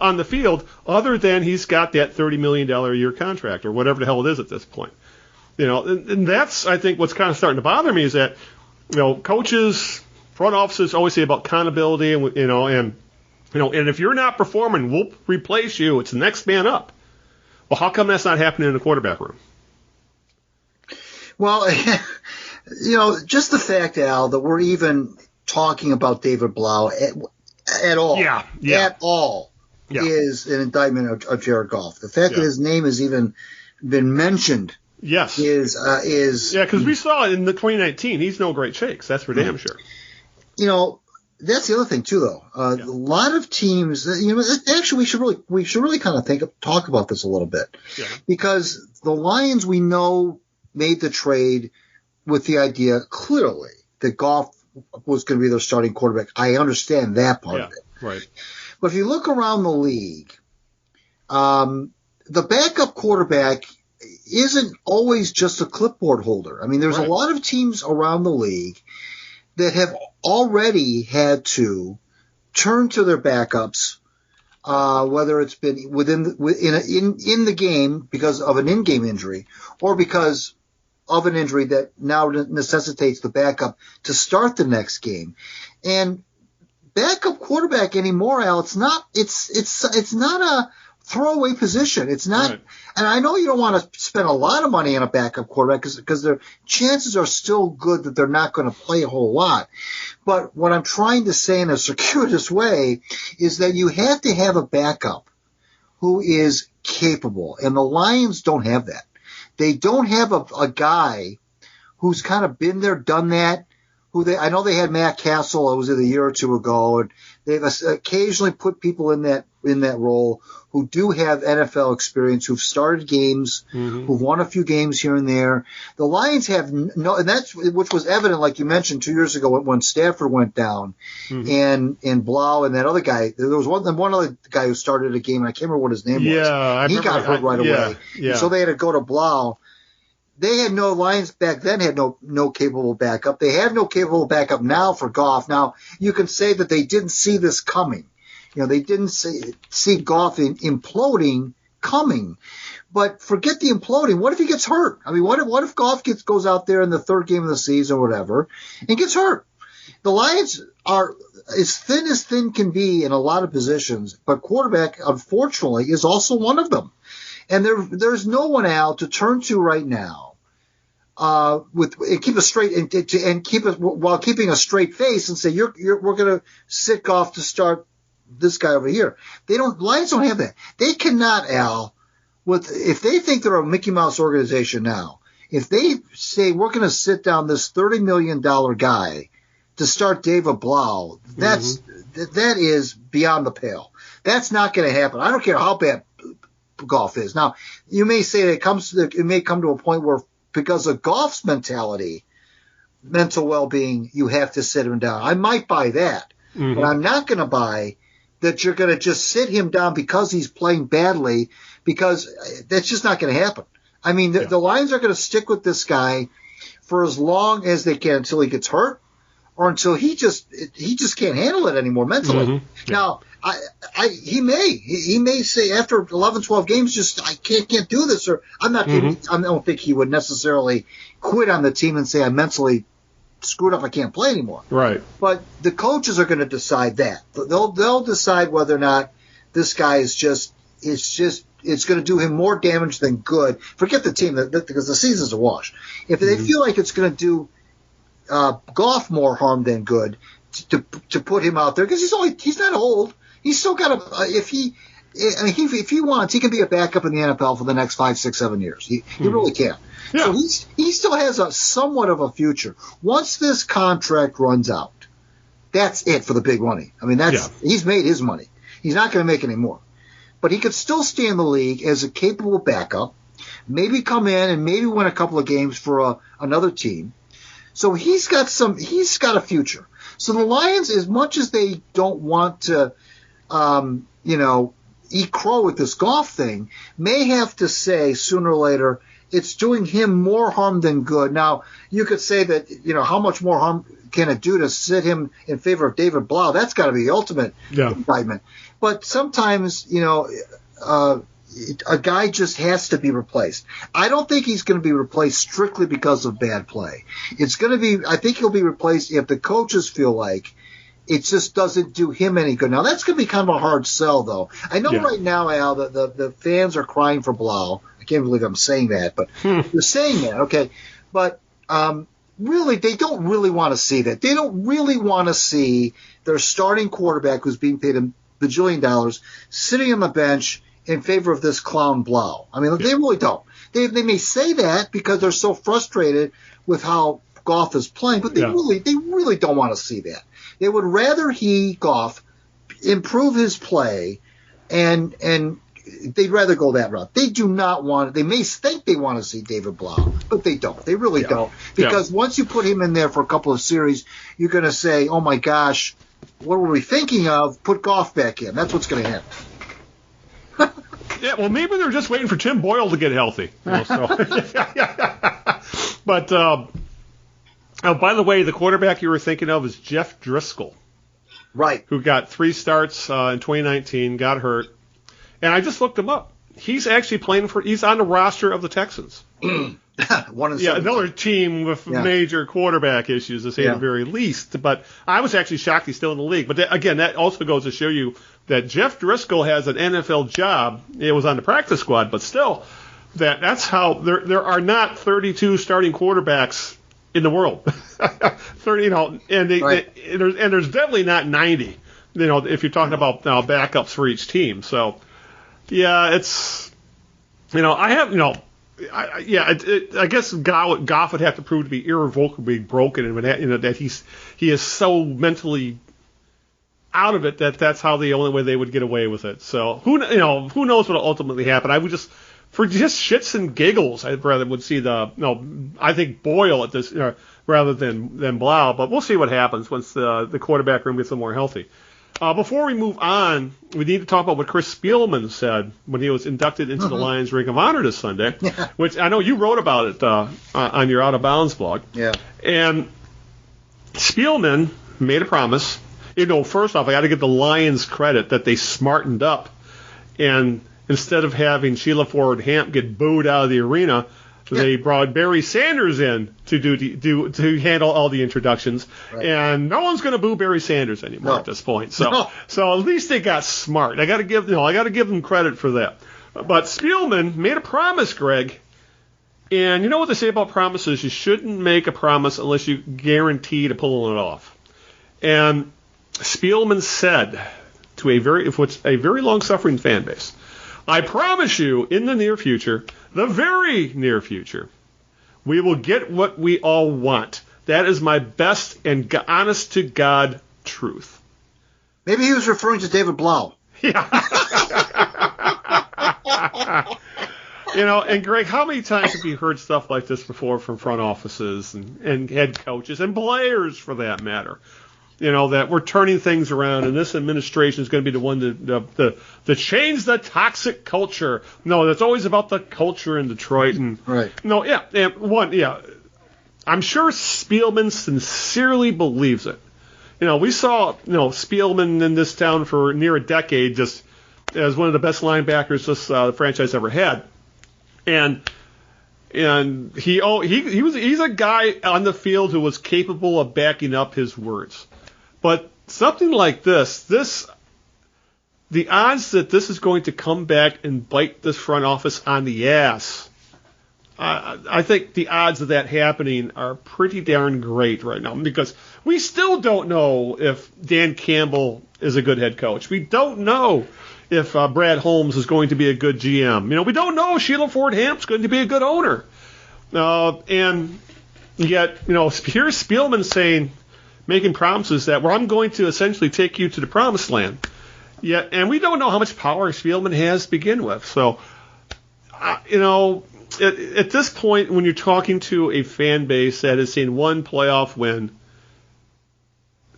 on the field other than he's got that $30 million a year contract or whatever the hell it is at this point? And that's, I think, what's kind of starting to bother me is that coaches, front offices always say about accountability, and if you're not performing, we'll replace you. It's the next man up. Well, how come that's not happening in the quarterback room? Well, just the fact, Al, that we're even talking about David Blau at all, at all, is an indictment of Jared Goff. The fact that his name has even been mentioned, is because we saw it in the 2019. He's no great shakes. That's for damn sure. That's the other thing too, though. A lot of teams, actually, we should really kind of talk about this a little bit, because the Lions, we know, made the trade with the idea clearly that Goff was going to be their starting quarterback. I understand that part of it. Right. But if you look around the league, the backup quarterback isn't always just a clipboard holder. I mean, there's a lot of teams around the league that have already had to turn to their backups, whether it's been in the game because of an in-game injury or because of an injury that now necessitates the backup to start the next game. And backup quarterback anymore, Al, it's not a throwaway position. It's not, and I know you don't want to spend a lot of money on a backup quarterback because their chances are still good that they're not going to play a whole lot. But what I'm trying to say in a circuitous way is that you have to have a backup who is capable, and the Lions don't have that. They don't have a guy who's kind of been there, done that. I know they had Matt Castle. It was a year or two ago, and they've occasionally put people in that role who do have NFL experience, who've started games, who've won a few games here and there. The Lions have no, and that's which was evident, like you mentioned, 2 years ago when Stafford went down, and Blau and that other guy. There was one other guy who started a game, and I can't remember what his name was. Yeah, he got hurt right away. Yeah. So they had to go to Blau. They had no Lions back then had no capable backup. They have no capable backup now for Goff. Now you can say that they didn't see this coming. They didn't see Goff imploding coming. But forget the imploding. What if he gets hurt? I mean, what if Goff goes out there in the third game of the season or whatever and gets hurt? The Lions are as thin can be in a lot of positions, but quarterback, unfortunately, is also one of them. And there's no one out to turn to right now. Keep a straight and keep it while keeping a straight face and say we're going to sit Goff to start this guy over here. Lions don't have that. They cannot, Al, if they think they're a Mickey Mouse organization now, if they say we're going to sit down this $30 million guy to start David Blau, that is beyond the pale. That's not going to happen. I don't care how bad Goff is. Now, you may say it may come to a point where, because of Goff's mental well-being, you have to sit him down. I might buy that, but I'm not going to buy that you're going to just sit him down because he's playing badly, because that's just not going to happen. I mean, the Lions are going to stick with this guy for as long as they can until he gets hurt or until he just can't handle it anymore mentally. Now, he may say after 11, 12 games, I can't do this, or I'm not kidding. I don't think he would necessarily quit on the team and say I'm mentally screwed up, I can't play anymore. Right. But the coaches are going to decide that. They'll decide whether or not this guy is it's going to do him more damage than good. Forget the team because the season's a wash. If they feel like it's going to do Goff more harm than good to put him out there, because he's not old. He's still got if he wants, he can be a backup in the NFL for the next 5, 6, 7 years. He really can. Yeah. So he still has a somewhat of a future. Once this contract runs out, that's it for the big money. I mean, he's made his money. He's not going to make any more. But he could still stay in the league as a capable backup, maybe come in and maybe win a couple of games for another team. So he's got a future. So the Lions, as much as they don't want to, eat crow with this Goff thing, may have to say sooner or later it's doing him more harm than good. Now, you could say that, how much more harm can it do to sit him in favor of David Blau? That's got to be the ultimate indictment. But sometimes, a guy just has to be replaced. I don't think he's going to be replaced strictly because of bad play. I think he'll be replaced if the coaches feel like it just doesn't do him any good. Now, that's going to be kind of a hard sell, though. I know right now, Al, the fans are crying for Blau. I can't believe I'm saying that, but they're saying that, okay. But really, they don't really want to see that. They don't really want to see their starting quarterback, who's being paid $1 bajillion, sitting on the bench in favor of this clown Blau. I mean, they really don't. They may say that because they're so frustrated with how Goff is playing, but they really don't want to see that. They would rather Goff, improve his play, and they'd rather go that route. They do not want. They may think they want to see David Blau, but they don't. They really don't, because once you put him in there for a couple of series, you're going to say, "Oh my gosh, what were we thinking of? Put Goff back in." That's what's going to happen. Yeah, well, maybe they're just waiting for Tim Boyle to get healthy. But by the way, the quarterback you were thinking of is Jeff Driscoll, right? Who got 3 starts in 2019, got hurt, and I just looked him up. He's actually he's on the roster of the Texans. Another team with major quarterback issues, to say the very least. But I was actually shocked he's still in the league. But again, that also goes to show you that Jeff Driscoll has an NFL job. It was on the practice squad, but still, that's how there are not 32 starting quarterbacks in the world. 30, and there's definitely not 90. If you're talking about backups for each team. So, yeah, it's I guess Goff would have to prove to be irrevocably broken, and that he is so mentally out of it that's how the only way they would get away with it. So who knows what will ultimately happen? I would just, for just shits and giggles, I'd rather would see I think Boyle at this rather than Blau, but we'll see what happens once the quarterback room gets a little more healthy. Before we move on, we need to talk about what Chris Spielman said when he was inducted into the Lions Ring of Honor this Sunday, which I know you wrote about it on your Out of Bounds blog. Yeah. And Spielman made a promise. First off, I got to give the Lions credit that they smartened up, and instead of having Sheila Ford Hamp get booed out of the arena, they brought Barry Sanders in to handle all the introductions, and no one's going to boo Barry Sanders anymore at this point. So at least they got smart. I got to give them credit for that. But Spielman made a promise, Greg, and you know what they say about promises? You shouldn't make a promise unless you guarantee to pulling it off. And Spielman said to a very long-suffering fan base, "I promise you, in the near future, the very near future, we will get what we all want. That is my best and honest-to-God truth." Maybe he was referring to David Blau. Yeah. And Greg, how many times have you heard stuff like this before from front offices and head coaches and players, for that matter? That we're turning things around, and this administration is going to be the one to change the toxic culture. No, that's always about the culture in Detroit. And I'm sure Spielman sincerely believes it. We saw Spielman in this town for near a decade, just as one of the best linebackers the franchise ever had, and he's a guy on the field who was capable of backing up his words. But something like this, the odds that this is going to come back and bite this front office on the ass, I think the odds of that happening are pretty darn great right now, because we still don't know if Dan Campbell is a good head coach. We don't know if Brad Holmes is going to be a good GM. We don't know if Sheila Ford Hamp's going to be a good owner. And yet, here's Spielman making promises that I'm going to essentially take you to the promised land. And we don't know how much power Spielman has to begin with. So, at this point, when you're talking to a fan base that has seen one playoff win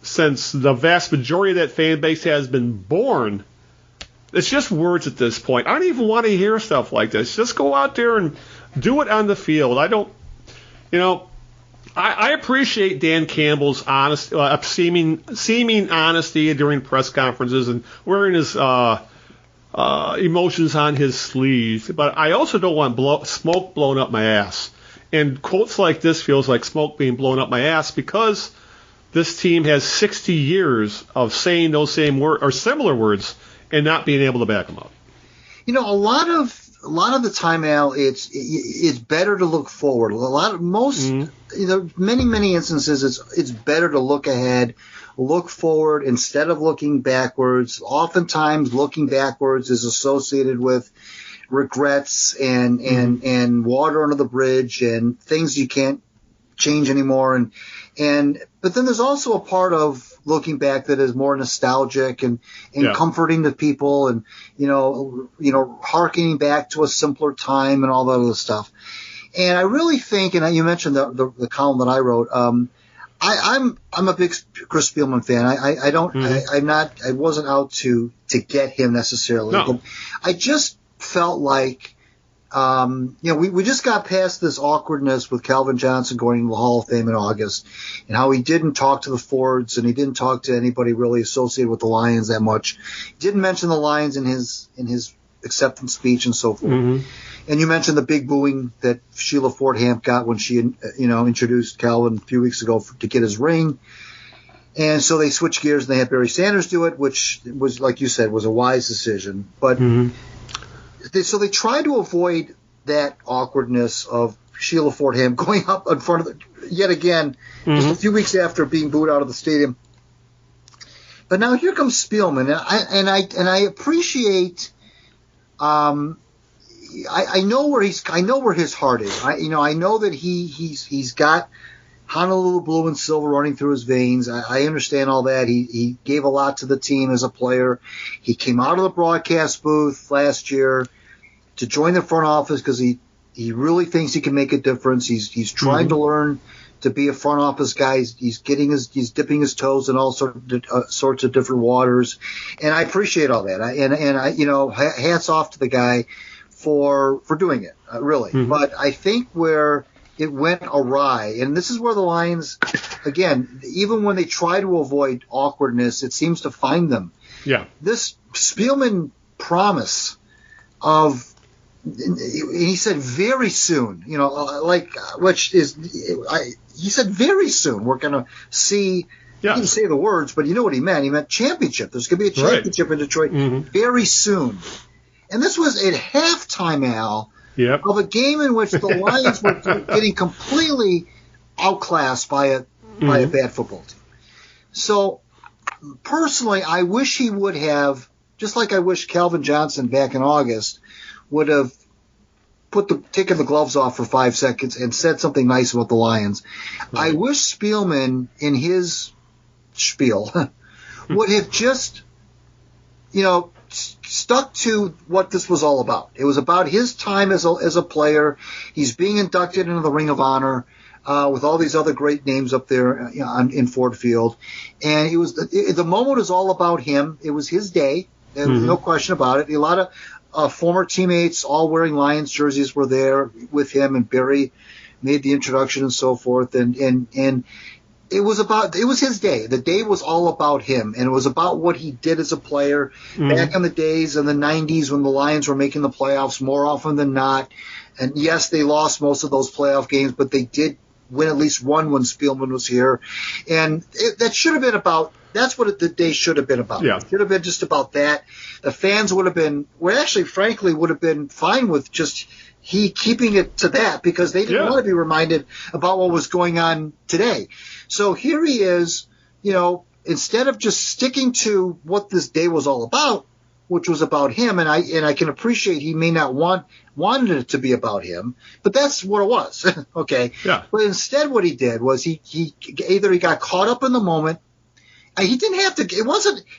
since the vast majority of that fan base has been born, it's just words at this point. I don't even want to hear stuff like this. Just go out there and do it on the field. I appreciate Dan Campbell's seeming honesty during press conferences and wearing his emotions on his sleeve, but I also don't want smoke blown up my ass. And quotes like this feels like smoke being blown up my ass because this team has 60 years of saying those same words or similar words and not being able to back them up. You know, a lot of the time, Al, it's better to look forward. Many instances, it's better to look ahead, look forward instead of looking backwards. Oftentimes, looking backwards is associated with regrets and water under the bridge and things you can't change anymore. But then there's also a part of looking back that is more nostalgic and comforting to people and, hearkening back to a simpler time and all that other stuff. And I really think, and you mentioned the column that I wrote, I'm a big Chris Spielman fan. I wasn't out to get him necessarily. No. But I just felt like, we just got past this awkwardness with Calvin Johnson going to the Hall of Fame in August and how he didn't talk to the Fords and he didn't talk to anybody really associated with the Lions that much. He didn't mention the Lions in his acceptance speech and so forth. Mm-hmm. And you mentioned the big booing that Sheila Ford-Hamp got when she, introduced Calvin a few weeks ago to get his ring. And so they switched gears and they had Barry Sanders do it, which was, like you said, was a wise decision. But so they tried to avoid that awkwardness of Sheila Ford-Hamp going up in front of yet again, just a few weeks after being booed out of the stadium. But now here comes Spielman, and I appreciate. I know where his heart is. I know that he's got Honolulu blue and silver running through his veins. I understand all that. He gave a lot to the team as a player. He came out of the broadcast booth last year to join the front office because he really thinks he can make a difference. He's trying to learn to be a front office guy. He's dipping his toes in all sorts of different waters, and I appreciate all that. I hats off to the guy for doing it, really. Mm-hmm. But I think where it went awry, and this is where the Lions, again, even when they try to avoid awkwardness, it seems to find them. Yeah. This Spielman promise of, he said very soon, he said very soon we're going to see. He didn't say the words, but you know what he meant. He meant championship. There's going to be a championship in Detroit very soon. And this was at halftime, Al, of a game in which the Lions were getting completely outclassed by a bad football team. So, personally, I wish he would have, just like I wish Calvin Johnson back in August would have taken the gloves off for 5 seconds and said something nice about the Lions. Right. I wish Spielman, in his spiel, would have just, stuck to what this was all about. It was about his time as a player. He's being inducted into the Ring of Honor with all these other great names up there in Ford Field. And the moment was all about him. It was his day. There was no question about it. A lot of former teammates, all wearing Lions jerseys, were there with him, and Barry made the introduction and so forth. And it was his day. The day was all about him, and it was about what he did as a player back in the days in the 90s when the Lions were making the playoffs more often than not. And yes, they lost most of those playoff games, but they did win at least one when Spielman was here. And that should have been about. That's what the day should have been about. Yeah. It should have been just about that. The fans would have been, frankly, would have been fine with just he keeping it to that because they didn't want to be reminded about what was going on today. So here he is, instead of just sticking to what this day was all about, which was about him, and I can appreciate he may not wanted it to be about him, but that's what it was. Okay. Yeah. But instead what he did was he got caught up in the moment. He didn't have to.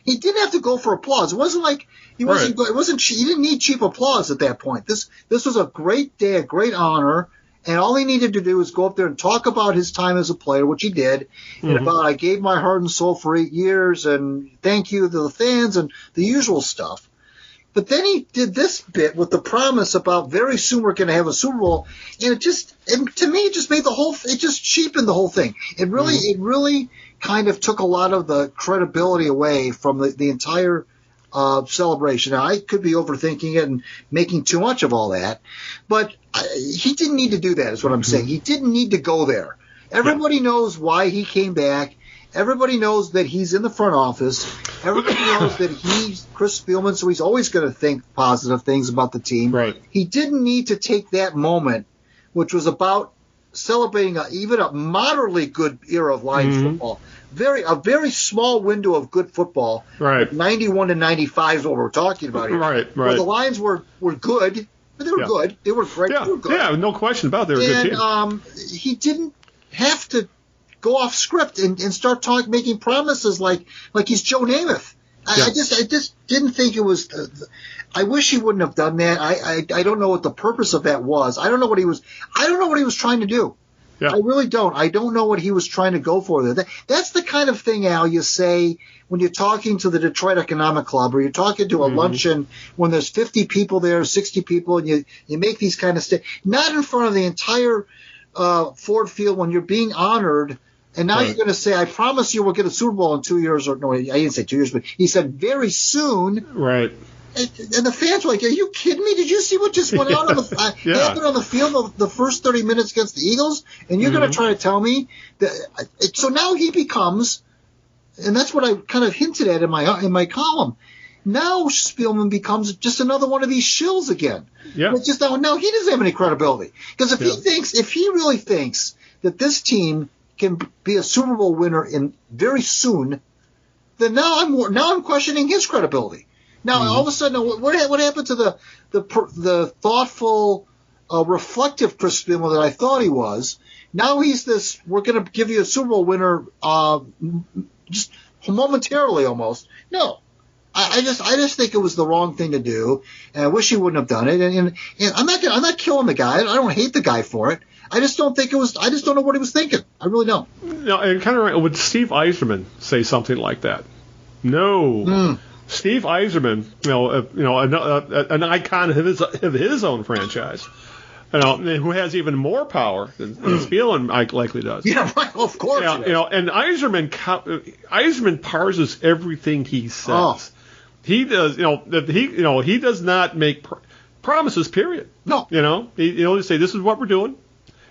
He didn't have to go for applause. It wasn't like he wasn't. Right. It wasn't. He didn't need cheap applause at that point. This was a great day, a great honor, and all he needed to do was go up there and talk about his time as a player, which he did, and about I gave my heart and soul for 8 years, and thank you to the fans and the usual stuff. But then he did this bit with the promise about very soon we're going to have a Super Bowl, and to me it just made it just cheapened the whole thing. It really kind of took a lot of the credibility away from the entire celebration. Now, I could be overthinking it and making too much of all that, but he didn't need to do that, is what I'm saying. He didn't need to go there. Everybody knows why he came back. Everybody knows that he's in the front office. Everybody knows that he's Chris Spielman, so he's always going to think positive things about the team. Right. He didn't need to take that moment, which was about celebrating even a moderately good era of Lions football. A very small window of good football. Right. 91 to 95 is what we're talking about here. Right. Where the Lions were good. But they were good. They were great. Yeah. They were good. Yeah, no question about it. They were a good team. He didn't have to go off script and start making promises like he's Joe Namath. I just didn't think it was. I wish he wouldn't have done that. I don't know what the purpose of that was. I don't know what he was trying to do. Yeah. I really don't. I don't know what he was trying to go for there. That's the kind of thing, Al, you say when you're talking to the Detroit Economic Club or you're talking to a luncheon when there's 50 people there, 60 people, and you make these kind of not in front of the entire Ford Field when you're being honored. And now you're going to say, I promise you we'll get a Super Bowl in 2 years. Or no, I didn't say 2 years, but he said very soon. Right. And the fans were like, are you kidding me? Did you see what just went out happened on the field of the first 30 minutes against the Eagles? And you're going to try to tell me that? So now he becomes, and that's what I kind of hinted at in my column. Now Spielman becomes just another one of these shills again. Yeah. It's just now he doesn't have any credibility. Because if he really thinks that this team can be a Super Bowl winner very soon, then now I'm questioning his credibility. Now all of a sudden, what happened to the thoughtful, reflective Chris Spielman that I thought he was? Now he's this. We're going to give you a Super Bowl winner, just momentarily almost. No, I just think it was the wrong thing to do, and I wish he wouldn't have done it. And I'm not killing the guy. I don't hate the guy for it. I just don't think it was. I just don't know what he was thinking. I really don't. No, and kind of would Steve Eisman say something like that? No. Steve Eisman, an icon of his own franchise, who has even more power than Spielman likely does. Yeah, right, of course. And Eisman parses everything he says. Oh. He does, he does not make promises. Period. No. He say this is what we're doing.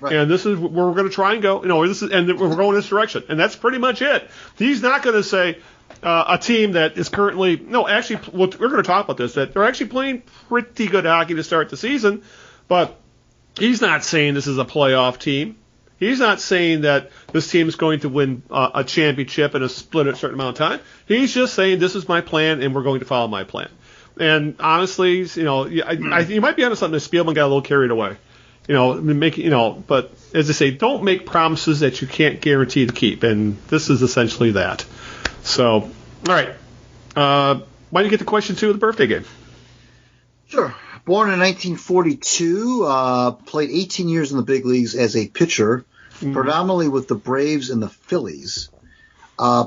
Right. And this is where we're going to try and go. And we're going this direction. And that's pretty much it. He's not going to say a team that is currently we're going to talk about this, that they're actually playing pretty good hockey to start the season. But he's not saying this is a playoff team. He's not saying that this team is going to win a championship in a split at a certain amount of time. He's just saying this is my plan and we're going to follow my plan. And honestly, you might be onto something that Spielman got a little carried away. But as I say, don't make promises that you can't guarantee to keep, and this is essentially that. So, all right. Why don't you get to question 2 of the birthday game? Sure. Born in 1942, played 18 years in the big leagues as a pitcher, predominantly with the Braves and the Phillies.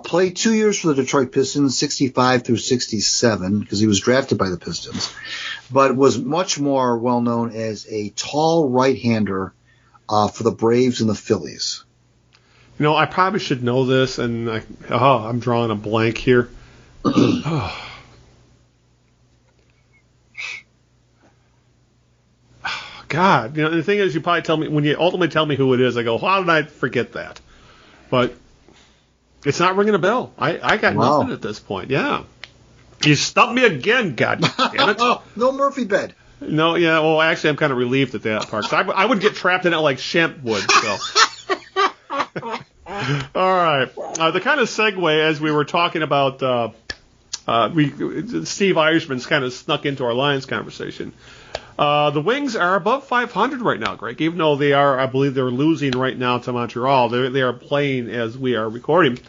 Played 2 years for the Detroit Pistons, 65 through 67, because he was drafted by the Pistons, but was much more well-known as a tall right-hander for the Braves and the Phillies. I probably should know this, and I'm drawing a blank here. God, the thing is, you probably tell me, when you ultimately tell me who it is, I go, how did I forget that? But it's not ringing a bell. I got nothing at this point. Yeah. You stumped me again, God damn it. No Murphy bed. No, yeah, well, actually, I'm kind of relieved at that part. So I would get trapped in it like Shemp would, so. All right. The kind of segue, as we were talking about, Steve Eisman's kind of snuck into our Lions conversation. The Wings are above 500 right now, Greg, even though I believe they're losing right now to Montreal. They are playing as we are recording.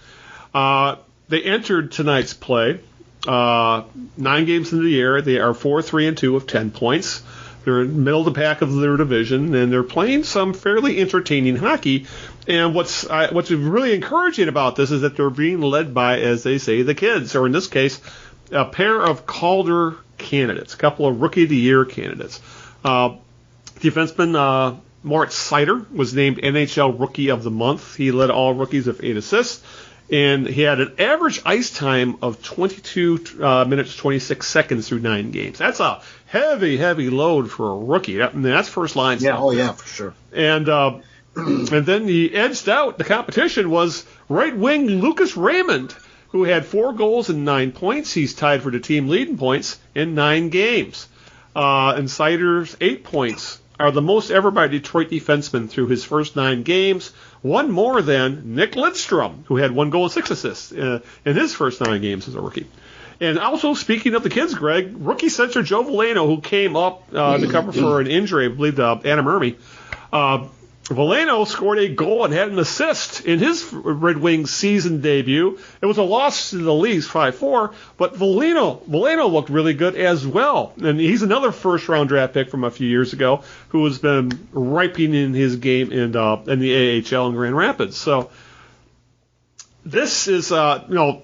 They entered tonight's play, 9 games into the year. They are 4-3-2 with 10 points. They're in the middle of the pack of their division, and they're playing some fairly entertaining hockey. And what's really encouraging about this is that they're being led by, as they say, the kids, or in this case, a pair of Calder candidates, a couple of Rookie of the Year candidates. Defenseman Moritz Seider was named NHL Rookie of the Month. He led all rookies with 8 assists. And he had an average ice time of 22 minutes, 26 seconds through 9 games. That's a heavy, heavy load for a rookie. That's first line stuff. Yeah, oh yeah, for sure. And then he edged out the competition was right wing Lucas Raymond, who had 4 goals and 9 points. He's tied for the team lead in points in 9 games. And Seider's 8 points are the most ever by a Detroit defenseman through his first 9 games, one more than Nick Lidstrom, who had 1 goal and 6 assists in his first 9 games as a rookie. And also, speaking of the kids, Greg, rookie center Joe Veleno, who came up to cover for an injury, I believe, Anna Murmy, Veleno scored a goal and had an assist in his Red Wings season debut. It was a loss to the Leafs 5-4, but Veleno looked really good as well. And he's another first-round draft pick from a few years ago who has been ripening his game in the AHL in Grand Rapids. So this is, Eisman,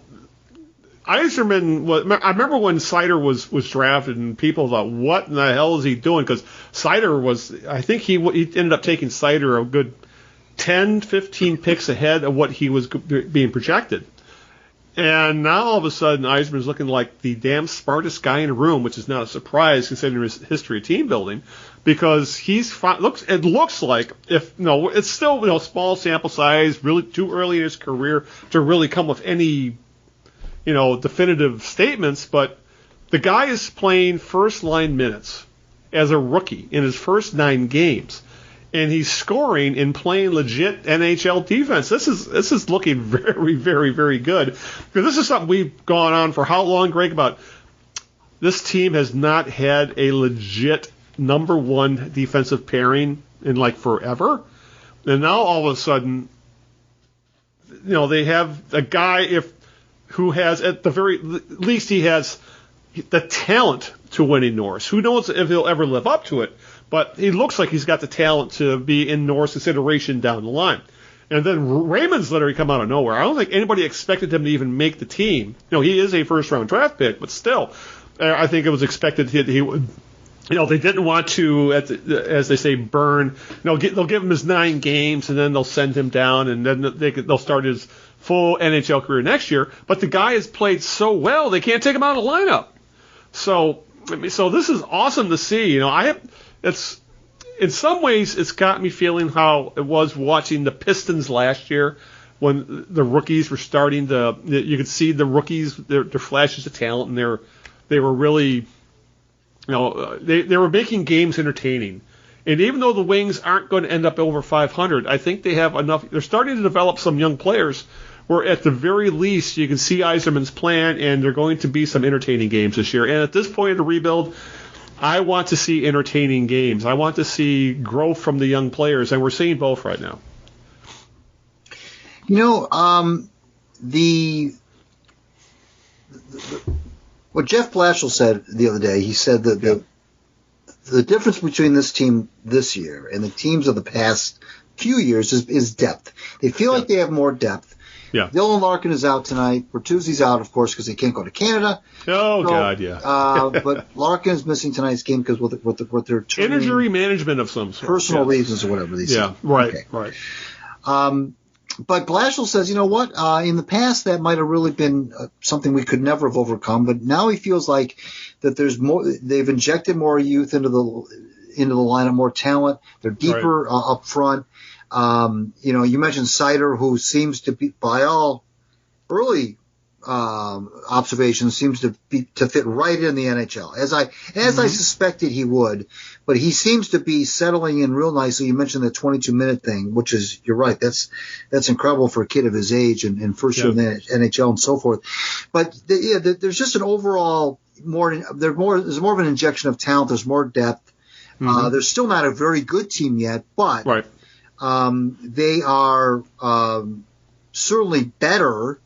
I remember when Seider was drafted and people thought, what in the hell is he doing? Because Seider I think he ended up taking Seider a good 10, 15 picks ahead of what he was being projected. And now all of a sudden Eisman's looking like the damn smartest guy in the room, which is not a surprise considering his history of team building, because it looks like it's still small sample size, really too early in his career to really come with any definitive statements, but the guy is playing first-line minutes as a rookie in his first 9 games, and he's scoring and playing legit NHL defense. This is looking very, very, very good. Because this is something we've gone on for how long, Greg? About this team has not had a legit number 1 defensive pairing in like forever, and now all of a sudden, they have a guy who has, at the very least, he has the talent to win in Norris. Who knows if he'll ever live up to it, but he looks like he's got the talent to be in Norris consideration down the line. And then Raymond's literally come out of nowhere. I don't think anybody expected him to even make the team. He is a first-round draft pick, but still, I think it was expected he would. They didn't want to, as they say, burn. They'll give him his 9 games, and then they'll send him down, and then they'll start his full NHL career next year. But the guy has played so well, they can't take him out of the lineup. So this is awesome to see. It's in some ways it's got me feeling how it was watching the Pistons last year when the rookies were starting to. You could see the rookies, their flashes of talent, and they were really. They were making games entertaining. And even though the Wings aren't going to end up over 500, I think they have enough. They're starting to develop some young players where at the very least you can see Yzerman's plan, and there are going to be some entertaining games this year. And at this point of the rebuild, I want to see entertaining games. I want to see growth from the young players, and we're seeing both right now. What Jeff Blashill said the other day, he said that the difference between this team this year and the teams of the past few years is depth. They feel like they have more depth. Yeah. Dylan Larkin is out tonight. Bertuzzi's out, of course, because he can't go to Canada. God, yeah. But Larkin is missing tonight's game because what they're injury management of some sort. Personal reasons or whatever they say. Yeah, right, okay. right. But Blashill says, in the past that might have really been something we could never have overcome, but now he feels like that there's more. They've injected more youth into the lineup, more talent. They're deeper up front. You mentioned Seider, who seems to be, by all early observations, seems to fit right in the NHL, as I suspected he would. But he seems to be settling in real nicely. You mentioned the 22-minute thing, which is, you're right, that's incredible for a kid of his age and first year in the NHL and so forth. But there's just an overall there's more of an injection of talent. There's more depth. They're still not a very good team yet, but they are certainly better,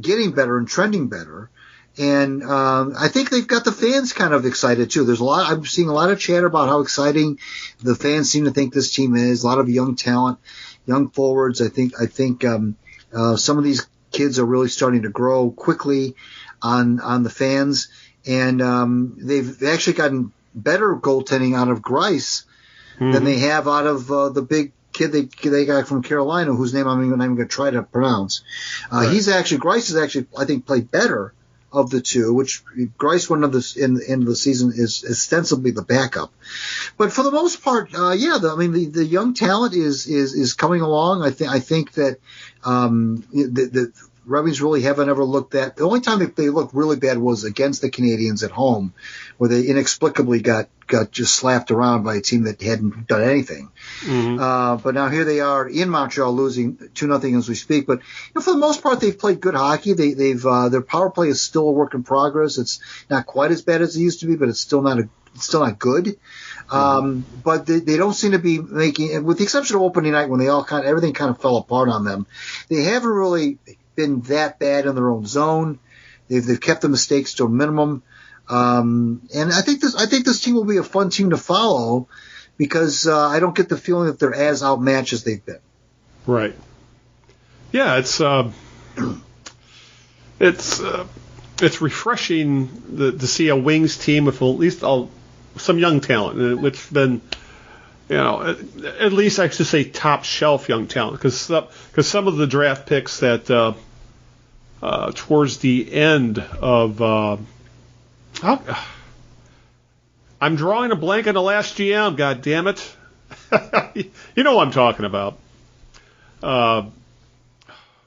getting better and trending better. And I think they've got the fans kind of excited too. I'm seeing a lot of chatter about how exciting the fans seem to think this team is. A lot of young talent, young forwards. I think some of these kids are really starting to grow quickly on the fans, and they've actually gotten better goaltending out of Grice than they have out of the big kid they got from Carolina, whose name I'm not even going to try to pronounce. Right. Grice has actually, I think, played better of the two, which Grice went into the end of the season is ostensibly the backup. But for the most part, the young talent is coming along. I think that the Red Wings really haven't ever looked that. The only time they looked really bad was against the Canadians at home, where they inexplicably got just slapped around by a team that hadn't done anything. Mm-hmm. But now here they are in Montreal, losing 2-0 as we speak. But for the most part, they've played good hockey. They've their power play is still a work in progress. It's not quite as bad as it used to be, but it's still not good. But they don't seem to be making, with the exception of opening night when everything kind of fell apart on them. They haven't really been that bad in their own zone. They've kept the mistakes to a minimum. And I think this team will be a fun team to follow because I don't get the feeling that they're as outmatched as they've been. Right. Yeah, it's refreshing to see a Wings team with at least some young talent, which been, at least I should say top shelf young talent, because some of the draft picks that towards the end of I'm drawing a blank on the last GM. God damn it! You know what I'm talking about.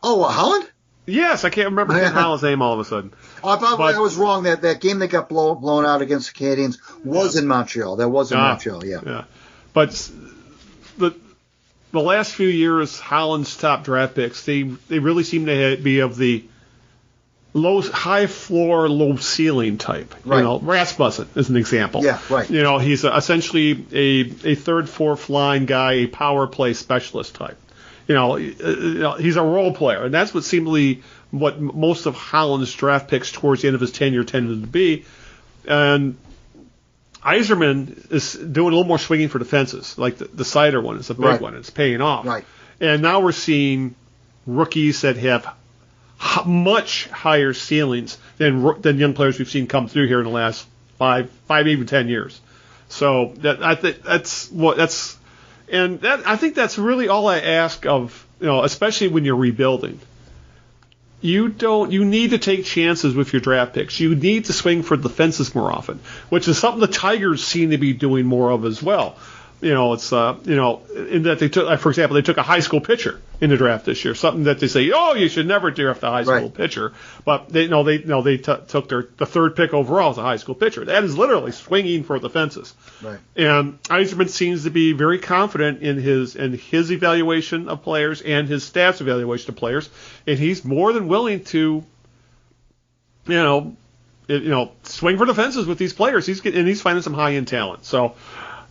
Holland? Yes, I can't remember Ken Holland's name all of a sudden. I thought I was wrong. That game that got blown out against the Canadians was in Montreal. That was in Montreal, yeah. But the last few years, Holland's top draft picks, they really seem to be of the high floor, low ceiling type. Right. Rasmussen is an example. Yeah, right. He's essentially a third, fourth line guy, a power play specialist type. He's a role player, and that's what most of Holland's draft picks towards the end of his tenure tended to be. And Eisman is doing a little more swinging for the fences, like the Seider one is a big one. It's paying off. Right. And now we're seeing rookies that have much higher ceilings than young players we've seen come through here in the last five, even 10 years. So I think that's really all I ask of, especially when you're rebuilding. You need to take chances with your draft picks. You need to swing for the fences more often, which is something the Tigers seem to be doing more of as well. It's in that they took, for example, they took a high school pitcher in the draft this year. Something that they say, you should never draft a high school pitcher, but they took the third pick overall as a high school pitcher. That is literally swinging for the fences. Right. And Eisman seems to be very confident in his evaluation of players and his staff's evaluation of players, and he's more than willing to, swing for the fences with these players. He's finding some high end talent. So.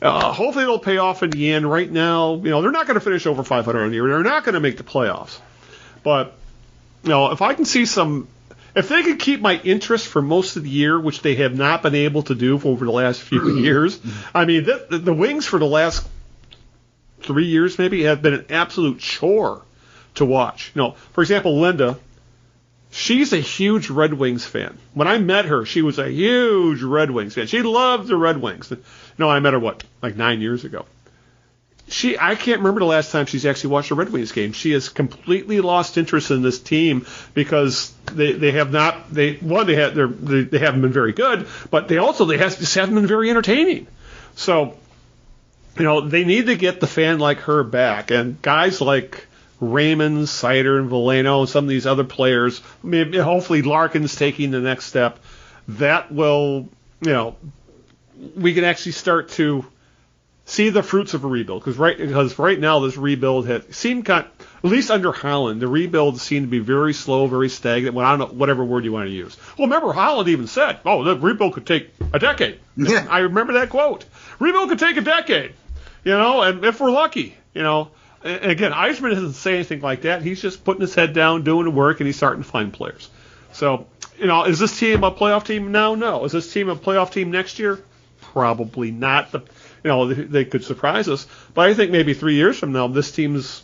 Hopefully it'll pay off in the end. Right now, they're not going to finish over 500 on the year. They're not going to make the playoffs. But, if I can see if they could keep my interest for most of the year, which they have not been able to do over the last few years. I mean, the Wings for the last 3 years maybe have been an absolute chore to watch. For example, Linda, she's a huge Red Wings fan. When I met her, she was a huge Red Wings fan. She loved the Red Wings. I met her, 9 years ago. I can't remember the last time she's actually watched a Red Wings game. She has completely lost interest in this team because they haven't been very good, but they just haven't been very entertaining. So, they need to get the fan like her back, and guys like Raymond, Seider, and Veleno, some of these other players, maybe hopefully Larkin's taking the next step. That will, we can actually start to see the fruits of a rebuild. Because right now this rebuild seemed at least under Holland, the rebuild seemed to be very slow, very stagnant. Well, I don't know, whatever word you want to use. Well, remember Holland even said, the rebuild could take a decade. Yeah. I remember that quote. Rebuild could take a decade, and if we're lucky, And again, Eisman doesn't say anything like that. He's just putting his head down, doing the work, and he's starting to find players. So, is this team a playoff team now? No. Is this team a playoff team next year? Probably not. They could surprise us. But I think maybe 3 years from now, this team's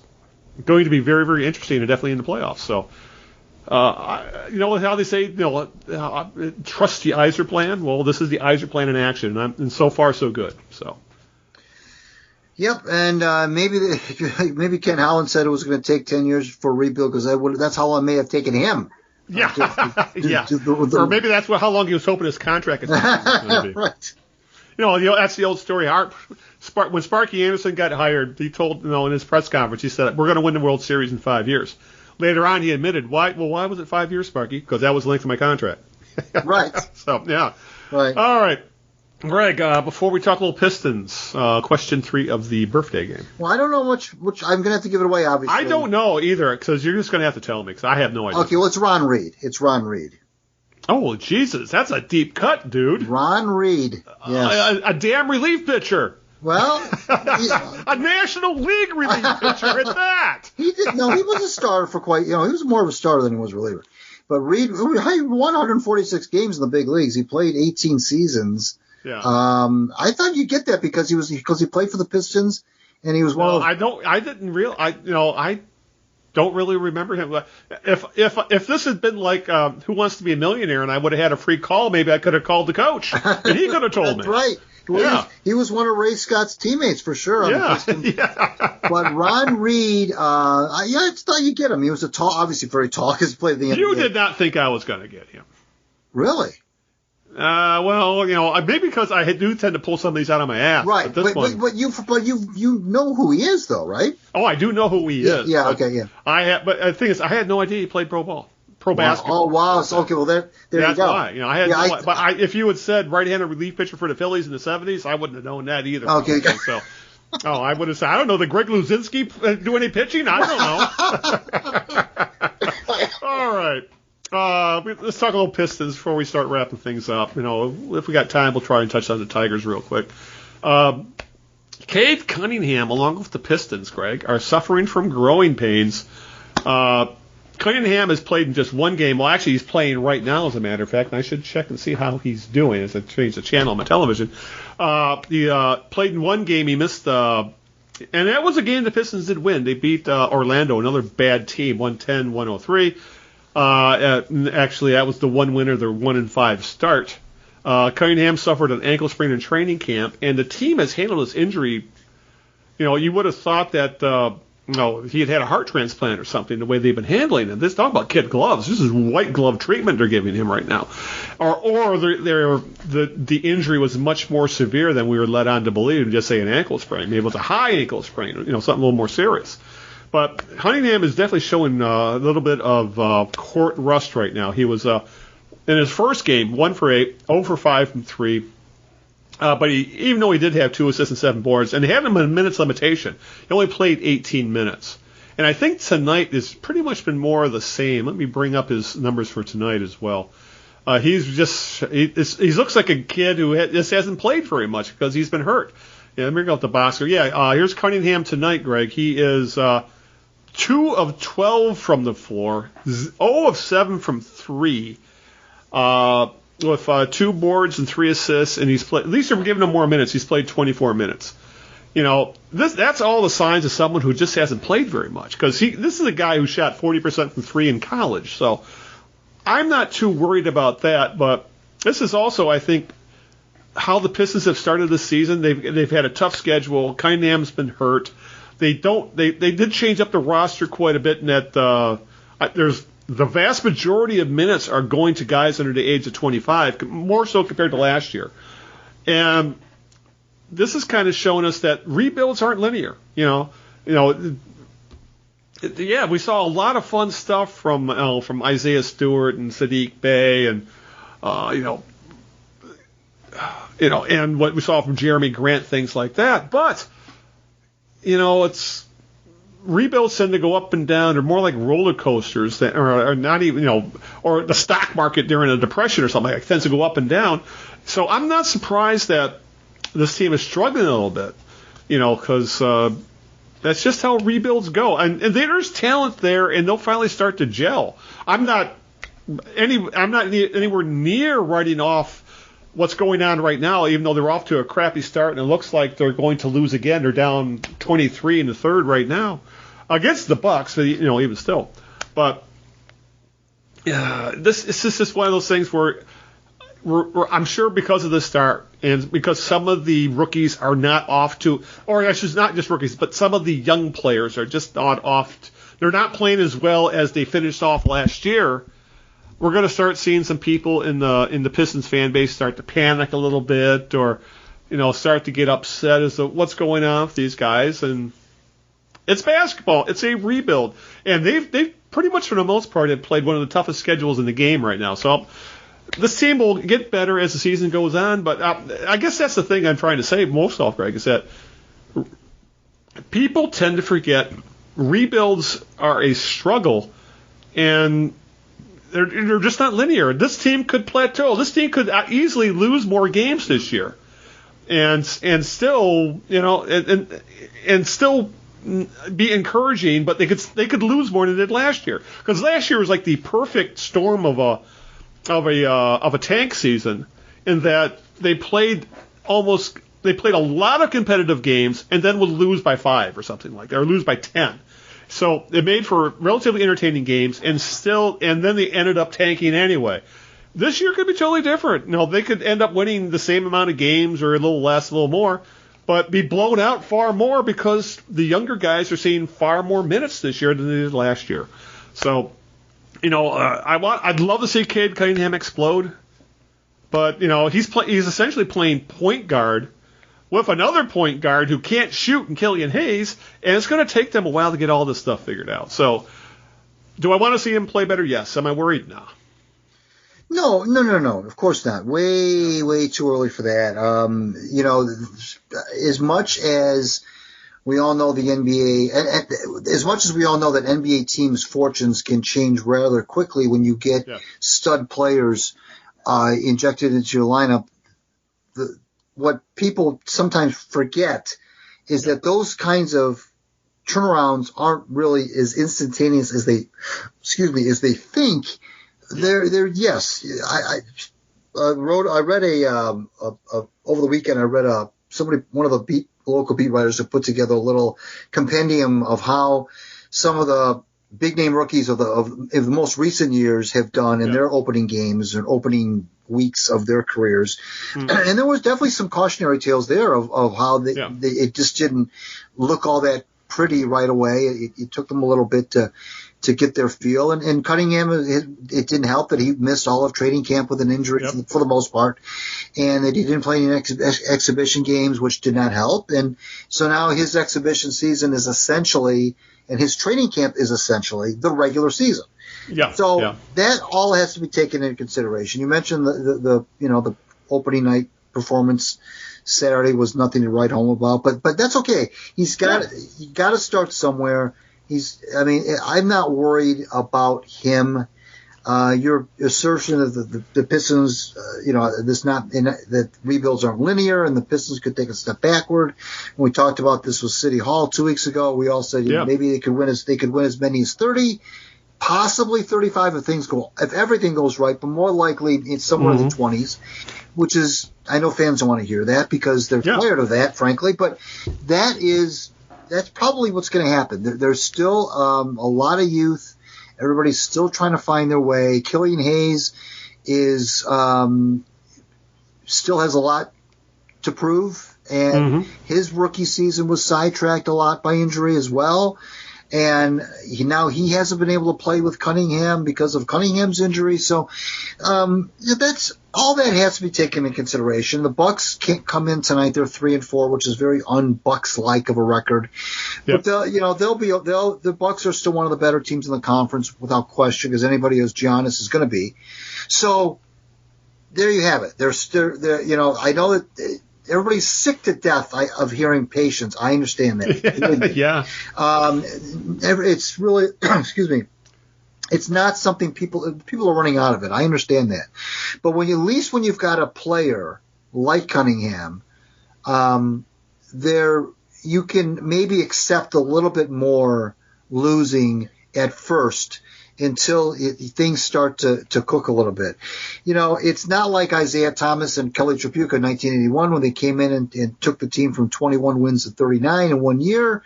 going to be very, very interesting and definitely in the playoffs. So, how they say, trust the Eiser plan? Well, this is the Eiser plan in action, and so far so good. So. Yep, and maybe Ken Howland said it was going to take 10 years for a rebuild because that's how long it may have taken him. Yeah, or maybe that's how long he was hoping his contract was going to be. Right. That's the old story. When Sparky Anderson got hired, he told, in his press conference, he said, we're going to win the World Series in 5 years. Later on, he admitted, why was it 5 years, Sparky? Because that was the length of my contract. Right. So, yeah. Right. All right. Greg, before we talk a little Pistons, question 3 of the birthday game. Well, I don't know which I'm going to have to give it away, obviously. I don't know either, because you're just going to have to tell me, because I have no idea. Okay, well, it's Ron Reed. Oh, Jesus, that's a deep cut, dude. Ron Reed, yes. A damn relief pitcher. Well, a National League relief pitcher at that. He was a starter for quite, he was more of a starter than he was a reliever. But Reed, he won 146 games in the big leagues. He played 18 seasons. Yeah. I thought you'd get that because he played for the Pistons, and he was one of. I don't really remember him. If this had been like Who Wants to Be a Millionaire, and I would have had a free call, maybe I could have called the coach, and he could have told me. That's right. Well, he was one of Ray Scott's teammates for sure. On the Pistons. Yeah. But Ron Reed, I thought you'd get him. He was obviously very tall because he played the NBA. You did not think I was going to get him. Really? Maybe because I do tend to pull some of these out of my ass. Right, but you know who he is, though, right? Oh, I do know who he is. Yeah, okay, yeah. But the thing is, I had no idea he played pro basketball. Oh, wow. So, okay, well, there you go. That's why. I had but if you had said right-handed relief pitcher for the Phillies in the 70s, I wouldn't have known that either. Okay. So, I would have said, I don't know, did Greg Luzinski do any pitching? I don't know. All right. Let's talk a little Pistons before we start wrapping things up. If we got time, we'll try and touch on the Tigers real quick. Cade Cunningham, along with the Pistons, Greg, are suffering from growing pains. Cunningham has played in just one game. Well, actually, he's playing right now, as a matter of fact, and I should check and see how he's doing as I change the channel on my television. He played in one game. He missed and that was a game the Pistons did win. They beat Orlando, another bad team, 110-103. Actually, that was the one winner, their 1-5 start. Cunningham suffered an ankle sprain in training camp, and the team has handled this injury. You would have thought that he had a heart transplant or something, the way they've been handling it. This talk about kid gloves. This is white glove treatment they're giving him right now. Or the injury was much more severe than we were led on to believe, just say an ankle sprain. Maybe it was a high ankle sprain, something a little more serious. But Cunningham is definitely showing a little bit of court rust right now. He was in his first game, 1 for 8, 0 for 5 from 3. But even though he did have 2 assists and 7 boards, and they had him in a minutes limitation, he only played 18 minutes. And I think tonight has pretty much been more of the same. Let me bring up his numbers for tonight as well. He looks like a kid who just hasn't played very much because he's been hurt. Yeah, let me go up the box here. Yeah, here's Cunningham tonight, Greg. He is 2 of 12 from the floor, 0 of 7 from 3, with 2 boards and 3 assists, and he's played. At least they're giving him more minutes. He's played 24 minutes. That's all the signs of someone who just hasn't played very much. Because this is a guy who shot 40% from 3 in college. So I'm not too worried about that. But this is also, I think, how the Pistons have started this season. They've had a tough schedule. Cunningham's been hurt. They did change up the roster quite a bit in that there's the vast majority of minutes are going to guys under the age of 25, more so compared to last year. And this is kind of showing us that rebuilds aren't linear. Yeah, we saw a lot of fun stuff from Isaiah Stewart and Sadiq Bey and and what we saw from Jeremy Grant, things like that. But it's rebuilds tend to go up and down. They're more like roller coasters that are not even, or the stock market during a depression or something like that tends to go up and down. So I'm not surprised that this team is struggling a little bit, because that's just how rebuilds go. And there's talent there, and they'll finally start to gel. I'm not anywhere near writing off what's going on right now, even though they're off to a crappy start, and it looks like they're going to lose again. They're down 23 in the third right now against the Bucks, even still. But it's just one of those things where I'm sure because of the start and because some of the rookies are not off to, or actually not just rookies, but some of the young players are just not off. They're not playing as well as they finished off last year. We're going to start seeing some people in the Pistons fan base start to panic a little bit, or start to get upset as to what's going on with these guys. And it's basketball. It's a rebuild, and they've pretty much for the most part have played one of the toughest schedules in the game right now. So this team will get better as the season goes on, but I guess that's the thing I'm trying to say most off, Greg, is that people tend to forget rebuilds are a struggle, and they're just not linear. This team could plateau. This team could easily lose more games this year, and still, and still be encouraging, but they could lose more than they did last year, because last year was like the perfect storm of a tank season, in that they played a lot of competitive games and then would lose by 5 or something like that, or lose by 10. So it made for relatively entertaining games, and then they ended up tanking anyway. This year could be totally different. They could end up winning the same amount of games, or a little less, a little more, but be blown out far more because the younger guys are seeing far more minutes this year than they did last year. So, I'd love to see Cade Cunningham explode, but he's essentially playing point guard with another point guard who can't shoot in Killian Hayes, and it's going to take them a while to get all this stuff figured out. So, do I want to see him play better? Yes. Am I worried? No. No. Of course not. Way too early for that. As much as we all know the NBA, and as much as we all know that NBA teams' fortunes can change rather quickly when you get stud players injected into your lineup, what people sometimes forget is that those kinds of turnarounds aren't really as instantaneous as they think. They're yes. I read over the weekend. I read one of the local beat writers who put together a little compendium of how some of the big name rookies of the most recent years have done in their opening games and opening weeks of their careers. Mm. And there was definitely some cautionary tales there of how it just didn't look all that pretty right away. It took them a little bit to get their feel. And Cunningham, it didn't help that he missed all of training camp with an injury for the most part, and that he didn't play any exhibition games, which did not help. And so now his exhibition season is essentially, and his training camp is essentially, the regular season. Yeah. So that all has to be taken into consideration. You mentioned the opening night performance Saturday was nothing to write home about, but that's okay. You got to start somewhere. I'm not worried about him. Your assertion of the Pistons, that rebuilds aren't linear and the Pistons could take a step backward. When we talked about this with City Hall 2 weeks ago, we all said maybe they could win as many as 30, possibly 35 if everything goes right, but more likely it's somewhere in the 20s, which is, I know fans don't want to hear that because they're tired of that, frankly, but that's probably what's going to happen. There's still a lot of youth. Everybody's still trying to find their way. Killian Hayes is still has a lot to prove, and his rookie season was sidetracked a lot by injury as well. And now he hasn't been able to play with Cunningham because of Cunningham's injury. So that's all that has to be taken into consideration. The Bucks can't come in tonight; they're 3-4, which is very un-Bucks-like of a record. Yep. But the Bucks are still one of the better teams in the conference without question, because anybody who's Giannis is going to be. So there you have it. I know that. Everybody's sick to death of hearing patience. I understand that. Yeah. It's really, excuse me, it's not something people are running out of it. I understand that. But when you've got a player like Cunningham, you can maybe accept a little bit more losing at first until things start to cook a little bit. It's not like Isaiah Thomas and Kelly Tripucka in 1981 when they came in and took the team from 21 wins to 39 in 1 year.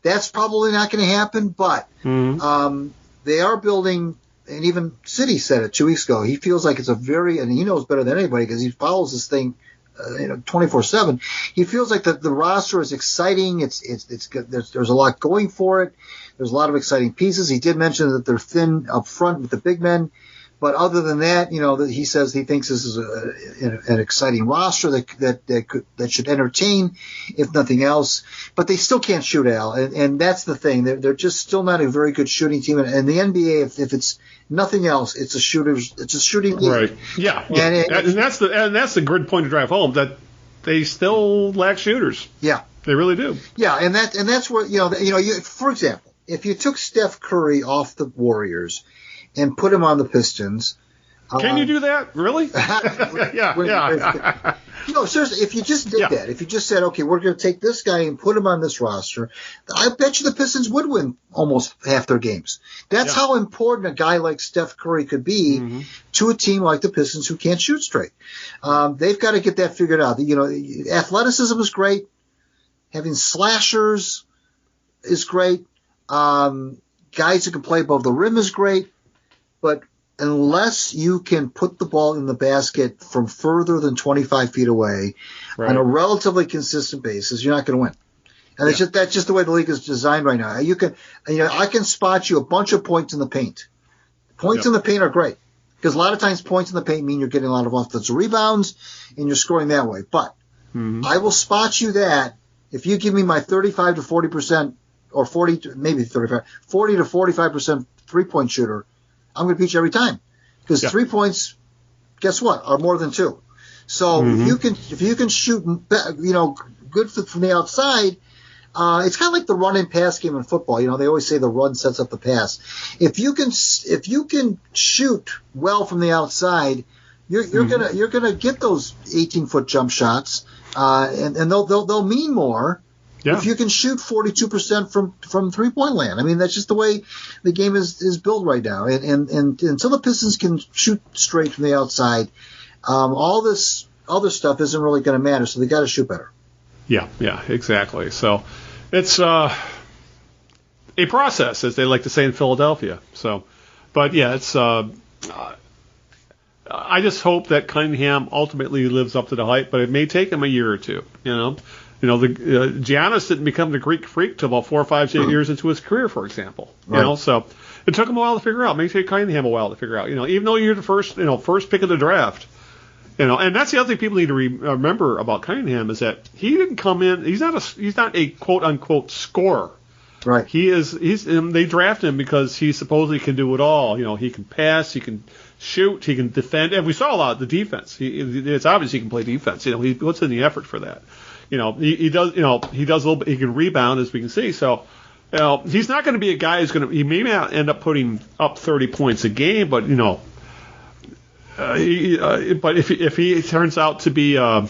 That's probably not going to happen, but they are building and even City said it 2 weeks ago, he feels like it's a very, and he knows better than anybody because he follows this thing 24/7. He feels like the roster is exciting. It's good. There's a lot going for it. There's a lot of exciting pieces. He did mention that they're thin up front with the big men. But other than that, he says he thinks this is an exciting roster that should entertain, if nothing else. But they still can't shoot, Al, and that's the thing. They're just still not a very good shooting team. And the NBA, if it's nothing else, it's a shooting league. Right. Yeah. And that's the good point to drive home, that they still lack shooters. Yeah. They really do. Yeah, and that's where for example, if you took Steph Curry off the Warriors and put him on the Pistons. Can you do that? Really? Yeah. No, seriously, if you just did that, if you just said, okay, we're going to take this guy and put him on this roster, I bet you the Pistons would win almost half their games. That's how important a guy like Steph Curry could be to a team like the Pistons who can't shoot straight. They've got to get that figured out. Athleticism is great. Having slashers is great. Guys who can play above the rim is great. But unless you can put the ball in the basket from further than 25 feet away on a relatively consistent basis, you're not going to win. And that's just the way the league is designed right now. I can spot you a bunch of points in the paint. Points in the paint are great because a lot of times points in the paint mean you're getting a lot of offensive rebounds and you're scoring that way. But I will spot you that if you give me my 35 to 40% or 40 to 45% 3-point shooter, I'm going to beat you every time because 3 points, guess what, are more than 2. So if you can shoot, good from the outside, it's kind of like the run and pass game in football. They always say the run sets up the pass. If you can shoot well from the outside, you're gonna get those 18-foot jump shots, and they'll mean more. Yeah. If you can shoot 42% from 3-point land. I mean, that's just the way the game is built right now. And until the Pistons can shoot straight from the outside, all this other stuff isn't really going to matter. So they got to shoot better. Yeah, exactly. So it's a process, as they like to say in Philadelphia. So, but yeah, it's. I just hope that Cunningham ultimately lives up to the hype, but it may take him a year or two. Giannis didn't become the Greek freak till about 4 or 5 years into his career, for example. So it took him a while to figure out. It may take Cunningham a while to figure out. Even though you're the first pick of the draft, and that's the other thing people need to remember about Cunningham is that he didn't come in. He's not a quote unquote scorer. Right. They draft him because he supposedly can do it all. He can pass, he can shoot, he can defend, and we saw a lot of the defense. It's obvious he can play defense. He puts in the effort for that. He does. He does a little bit. He can rebound, as we can see. So, he's not going to be a guy who's going to. He may not end up putting up 30 points a game, but but if he turns out to be, you know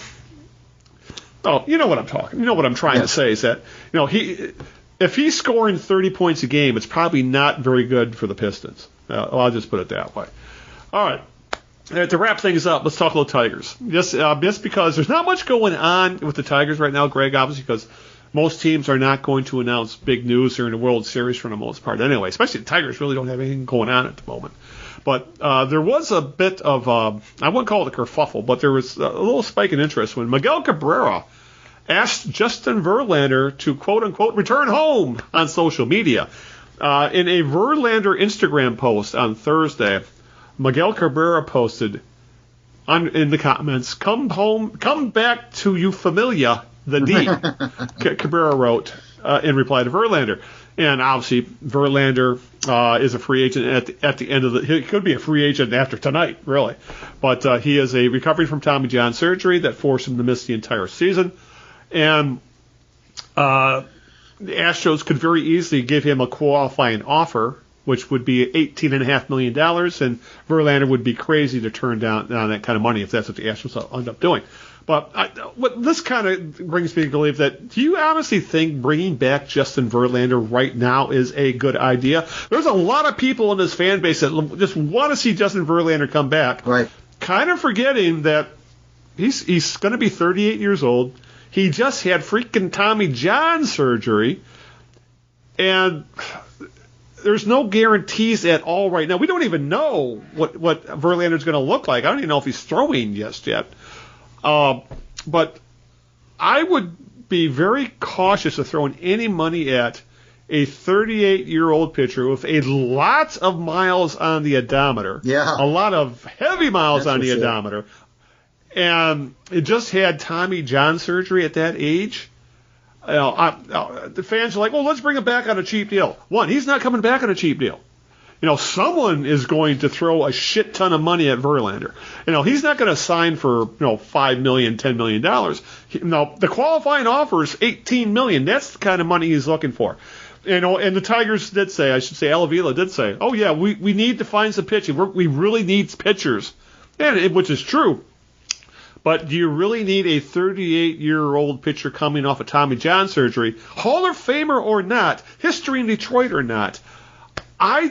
what I'm talking. You know what I'm trying to say is that if he's scoring 30 points a game, it's probably not very good for the Pistons. I'll just put it that way. All right. To wrap things up, let's talk about Tigers. Just because there's not much going on with the Tigers right now, Greg, obviously, because most teams are not going to announce big news during the World Series for the most part anyway, especially the Tigers really don't have anything going on at the moment. But there was a bit of, I wouldn't call it a kerfuffle, but there was a little spike in interest when Miguel Cabrera asked Justin Verlander to, quote-unquote, return home on social media. In a Verlander Instagram post on Thursday, Miguel Cabrera posted in the comments, "Come home, come back to you familia, the D." Cabrera wrote in reply to Verlander. And obviously, Verlander is a free agent at the end of he could be a free agent after tonight, really. But he is recovering from Tommy John surgery that forced him to miss the entire season. And the Astros could very easily give him a qualifying offer, which would be $18.5 million, and Verlander would be crazy to turn down that kind of money if that's what the Astros end up doing. But what this kind of brings me to believe that, do you honestly think bringing back Justin Verlander right now is a good idea? There's a lot of people in this fan base that just want to see Justin Verlander come back, right? Kind of forgetting that he's going to be 38 years old. He just had freaking Tommy John surgery, and there's no guarantees at all right now. We don't even know what Verlander's going to look like. I don't even know if he's throwing just yet. But I would be very cautious of throwing any money at a 38-year-old pitcher with a lot of miles on the odometer. Yeah. A lot of heavy miles on the odometer. And it just had Tommy John surgery at that age. The fans are like, well, let's bring him back on a cheap deal. One, he's not coming back on a cheap deal. Someone is going to throw a shit ton of money at Verlander. He's not going to sign for, $5 million, $10 million. The qualifying offer is $18 million. That's the kind of money he's looking for. And the Tigers did say, I should say, Alavila did say, oh yeah, we need to find some pitching. We really need pitchers, which is true. But do you really need a 38-year-old pitcher coming off of Tommy John surgery, Hall of Famer or not, history in Detroit or not? I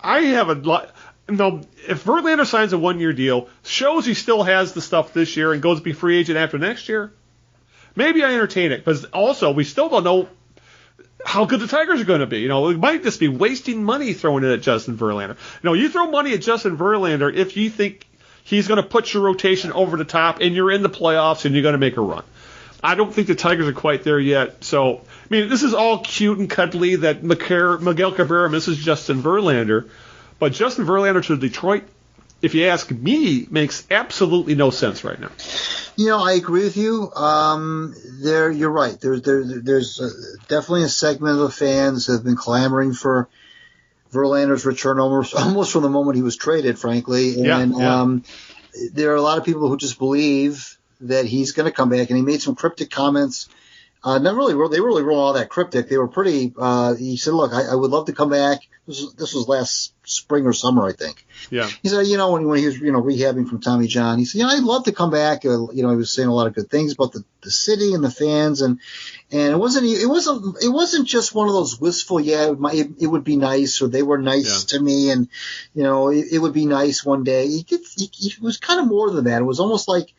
have a lot. If Verlander signs a one-year deal, shows he still has the stuff this year and goes to be free agent after next year, maybe I entertain it. Because also, we still don't know how good the Tigers are going to be. We might just be wasting money throwing it at Justin Verlander. You throw money at Justin Verlander if you think he's going to put your rotation over the top and you're in the playoffs and you're going to make a run. I don't think the Tigers are quite there yet. So, this is all cute and cuddly that Miguel Cabrera misses Justin Verlander. But Justin Verlander to Detroit, if you ask me, makes absolutely no sense right now. I agree with you. You're right. There's definitely a segment of the fans that have been clamoring for Verlander's return almost from the moment he was traded, frankly. And there are a lot of people who just believe that he's going to come back. And he made some cryptic comments. They really weren't all that cryptic. They were pretty. He said, "Look, I would love to come back." This was last spring or summer, I think. Yeah. He said, when he was rehabbing from Tommy John, he said, I'd love to come back. He was saying a lot of good things about the city and the fans, and it wasn't just one of those wistful, it would be nice, or they were nice to me, and it would be nice one day. He was kind of more than that. It was almost like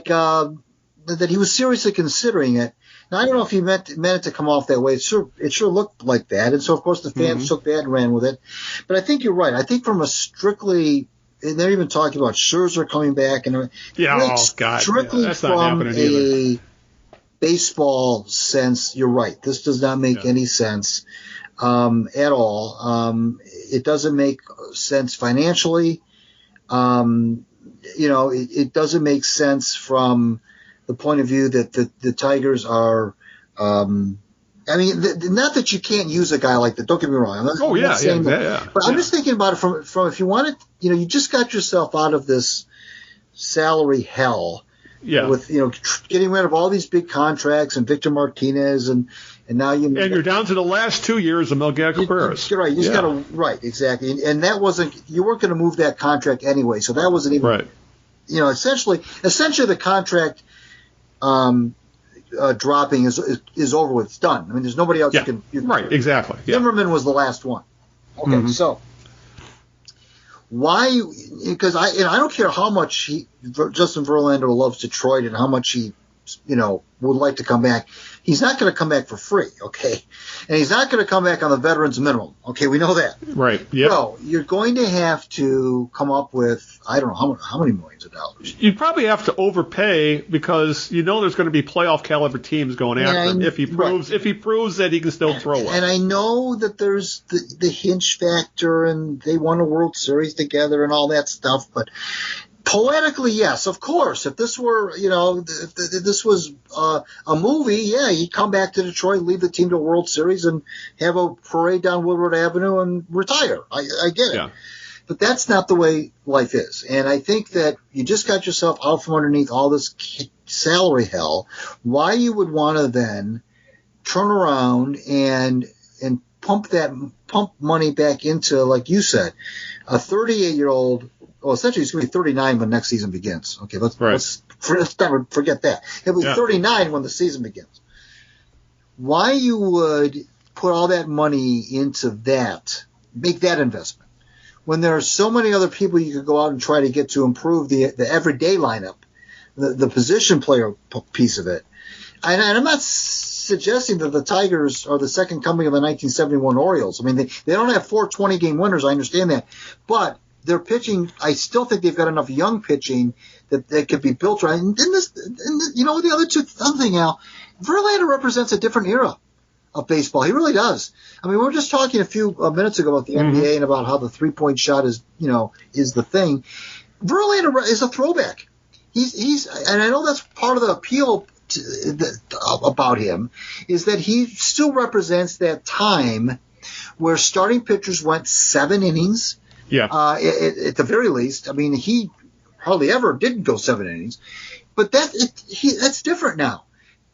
that he was seriously considering it. Now, I don't know if he meant it to come off that way. It sure looked like that. And so, of course, the fans took that and ran with it. But I think you're right. I think from a strictly – and they're even talking about Scherzer coming back. And strictly that's from a baseball sense, you're right. This does not make any sense at all. It doesn't make sense financially. It doesn't make sense from – the point of view that the Tigers are, not that you can't use a guy like that. Don't get me wrong. But I'm just thinking about it from if you wanted, you just got yourself out of this salary hell. Yeah. With getting rid of all these big contracts and Victor Martinez and now you're down to the last 2 years of Miguel Cabrera. You're right. You just got to exactly. And that wasn't you weren't going to move that contract anyway, so that wasn't even right. Essentially the contract. Dropping is over with. It's done. There's nobody else you can. Right, exactly. Zimmerman was the last one. Okay, so why? Because I don't care how much Justin Verlander loves Detroit and how much he would like to come back. He's not going to come back for free, okay? And he's not going to come back on the veterans minimum, okay? We know that. Right, yeah. So you're going to have to come up with, I don't know, how many millions of dollars. You'd probably have to overpay because there's going to be playoff caliber teams going after him if he proves that he can still throw well. And I know that there's the Hinch factor and they won a World Series together and all that stuff, but poetically, yes, of course. If this were, if this was a movie, he'd come back to Detroit, lead the team to a World Series, and have a parade down Woodward Avenue and retire. I get it. Yeah. But that's not the way life is. And I think that you just got yourself out from underneath all this salary hell. Why you would want to then turn around and pump money back into, like you said, a 38-year-old. Well, essentially, he's going to be 39 when next season begins. Okay, let's never forget that. He'll be 39 when the season begins. Why you would put all that money into that, make that investment, when there are so many other people you could go out and try to get to improve the everyday lineup, the position player piece of it. And I'm not suggesting that the Tigers are the second coming of the 1971 Orioles. I mean, they don't have 4 20-game winners. I understand that. But their pitching, I still think they've got enough young pitching that could be built right. And the other thing, Al, Verlander represents a different era of baseball. He really does. I mean, we were just talking a few minutes ago about the NBA and about how the 3-point shot is the thing. Verlander is a throwback. He's and I know that's part of the appeal about him is that he still represents that time where starting pitchers went 7 innings. Yeah. At the very least. I mean, he hardly ever didn't go 7 innings, but that's different now.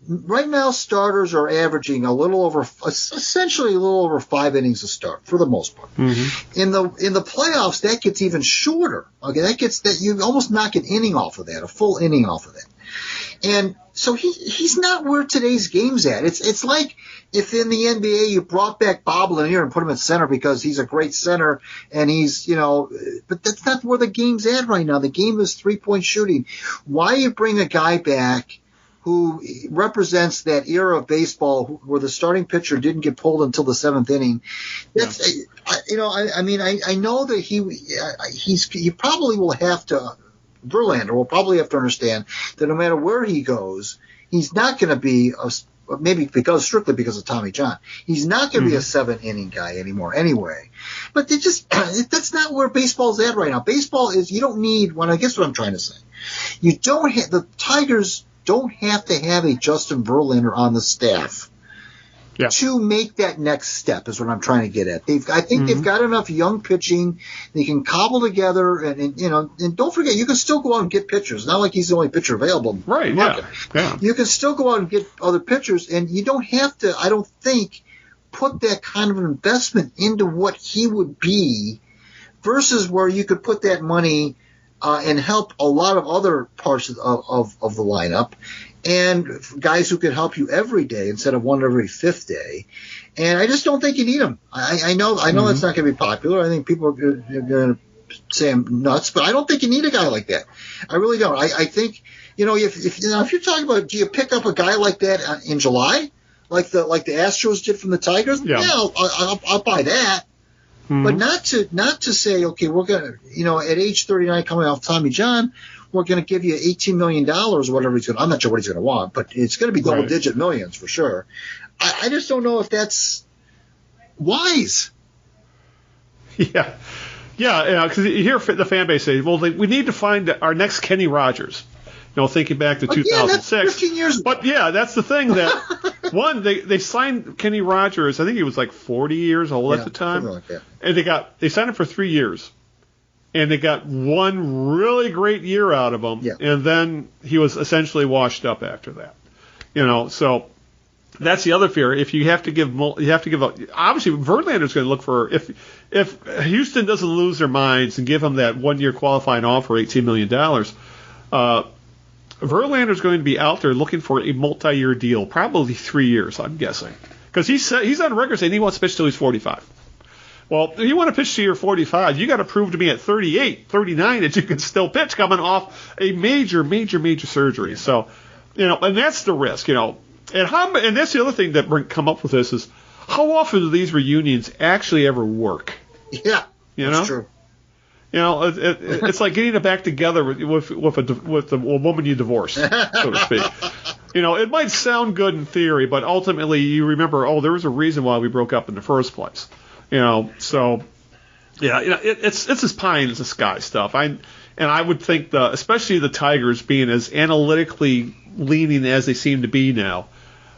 Right now, starters are averaging essentially a little over 5 innings a start for the most part. Mm-hmm. In the playoffs, that gets even shorter. Okay, that you almost knock an inning off of that, a full inning off of that. And so he's not where today's game's at. It's like if in the NBA you brought back Bob Lanier and put him at center because he's a great center and but that's not where the game's at right now. The game is 3-point shooting. Why you bring a guy back who represents that era of baseball where the starting pitcher didn't get pulled until the 7th inning? That's, I know that he probably will have to. Verlander will probably have to understand that no matter where he goes, he's not going to be strictly because of Tommy John. He's not going to be a 7-inning guy anymore anyway. But that's not where baseball's at right now. Baseball is, you don't need, I guess what I'm trying to say. The Tigers don't have to have a Justin Verlander on the staff to make that next step is what I'm trying to get at. I think they've got enough young pitching. They can cobble together and don't forget, you can still go out and get pitchers. It's not like he's the only pitcher available. Right, yeah. You can still go out and get other pitchers, and you don't have to, I don't think, put that kind of an investment into what he would be versus where you could put that money and help a lot of other parts of the lineup. And guys who can help you every day instead of one every 5th day. And I just don't think you need them. I know that's not going to be popular. I think people are going to say I'm nuts, but I don't think you need a guy like that. I really don't. I think, if you're talking about, do you pick up a guy like that in July, like the Astros did from the Tigers? Yeah, I'll buy that. Mm-hmm. But not to say, okay, we're going to, at age 39 coming off Tommy John, we're going to give you $18 million or whatever he's going to – I'm not sure what he's going to want, but it's going to be double-digit millions for sure. I just don't know if that's wise. Yeah, because you hear the fan base say, well, we need to find our next Kenny Rogers. Thinking back to 2006. That's 15 years ago. But, that's the thing that, one, they signed Kenny Rogers. I think he was like 40 years old at the time. Something like that. And they signed him for 3 years. And they got one really great year out of him, and then he was essentially washed up after that. So that's the other fear. If you have to give up. Obviously, Verlander's going to look for if Houston doesn't lose their minds and give him that 1-year qualifying offer, $18 million. Verlander's going to be out there looking for a multi-year deal, probably 3 years, I'm guessing, because he's on record saying he wants to pitch till he's 45. Well, if you want to pitch to your 45, you got to prove to me at 38, 39 that you can still pitch coming off a major surgery. So, and that's the risk, and that's the other thing that come up with this is how often do these reunions actually ever work? Yeah, that's true. It's like getting it back together with a woman you divorced, so to speak. It might sound good in theory, but ultimately you remember, there was a reason why we broke up in the first place. It's this pie in the sky stuff. I would think especially the Tigers being as analytically leaning as they seem to be now,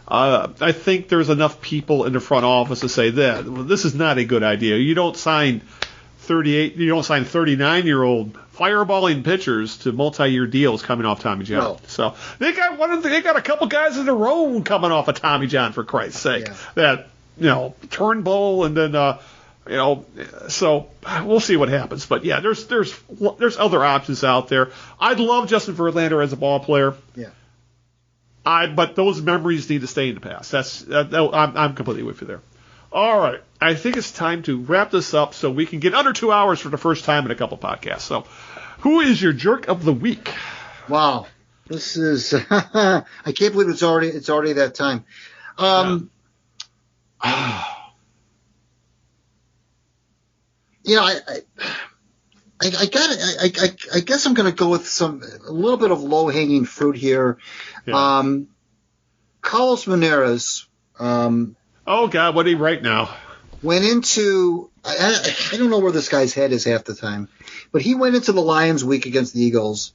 I think there's enough people in the front office to say that this is not a good idea. You don't sign 39-year-old fireballing pitchers to multi-year deals coming off Tommy John. No. So they got a couple guys in a row coming off of Tommy John, for Christ's sake. Yeah. That Turnbull, and then so we'll see what happens. But there's other options out there. I'd love Justin Verlander as a ball player. Yeah. But those memories need to stay in the past. I'm completely with you there. All right, I think it's time to wrap this up so we can get under 2 hours for the first time in a couple podcasts. So, who is your jerk of the week? Wow, this is I can't believe it's already that time. You know, I guess I'm going to go with a little bit of low-hanging fruit here. Yeah. Carlos Monarrez. Oh God, what did he write now? Went into I don't know where this guy's head is half the time, but he went into the Lions week against the Eagles,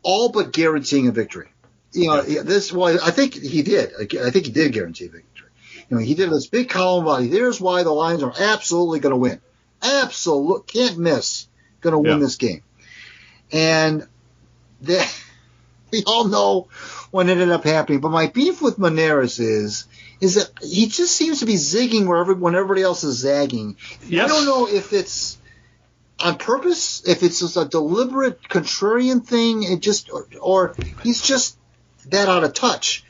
all but guaranteeing a victory. You know, I think he did. I think he did guarantee a victory. You know, he did this big column about here's why the Lions are absolutely going to win. Absolute, can't miss, going to win this game. And we all know what ended up happening. But my beef with Monarrez is that he just seems to be zigging when everybody else is zagging. Yes. I don't know if it's on purpose, if it's just a deliberate contrarian thing, or he's just that out of touch.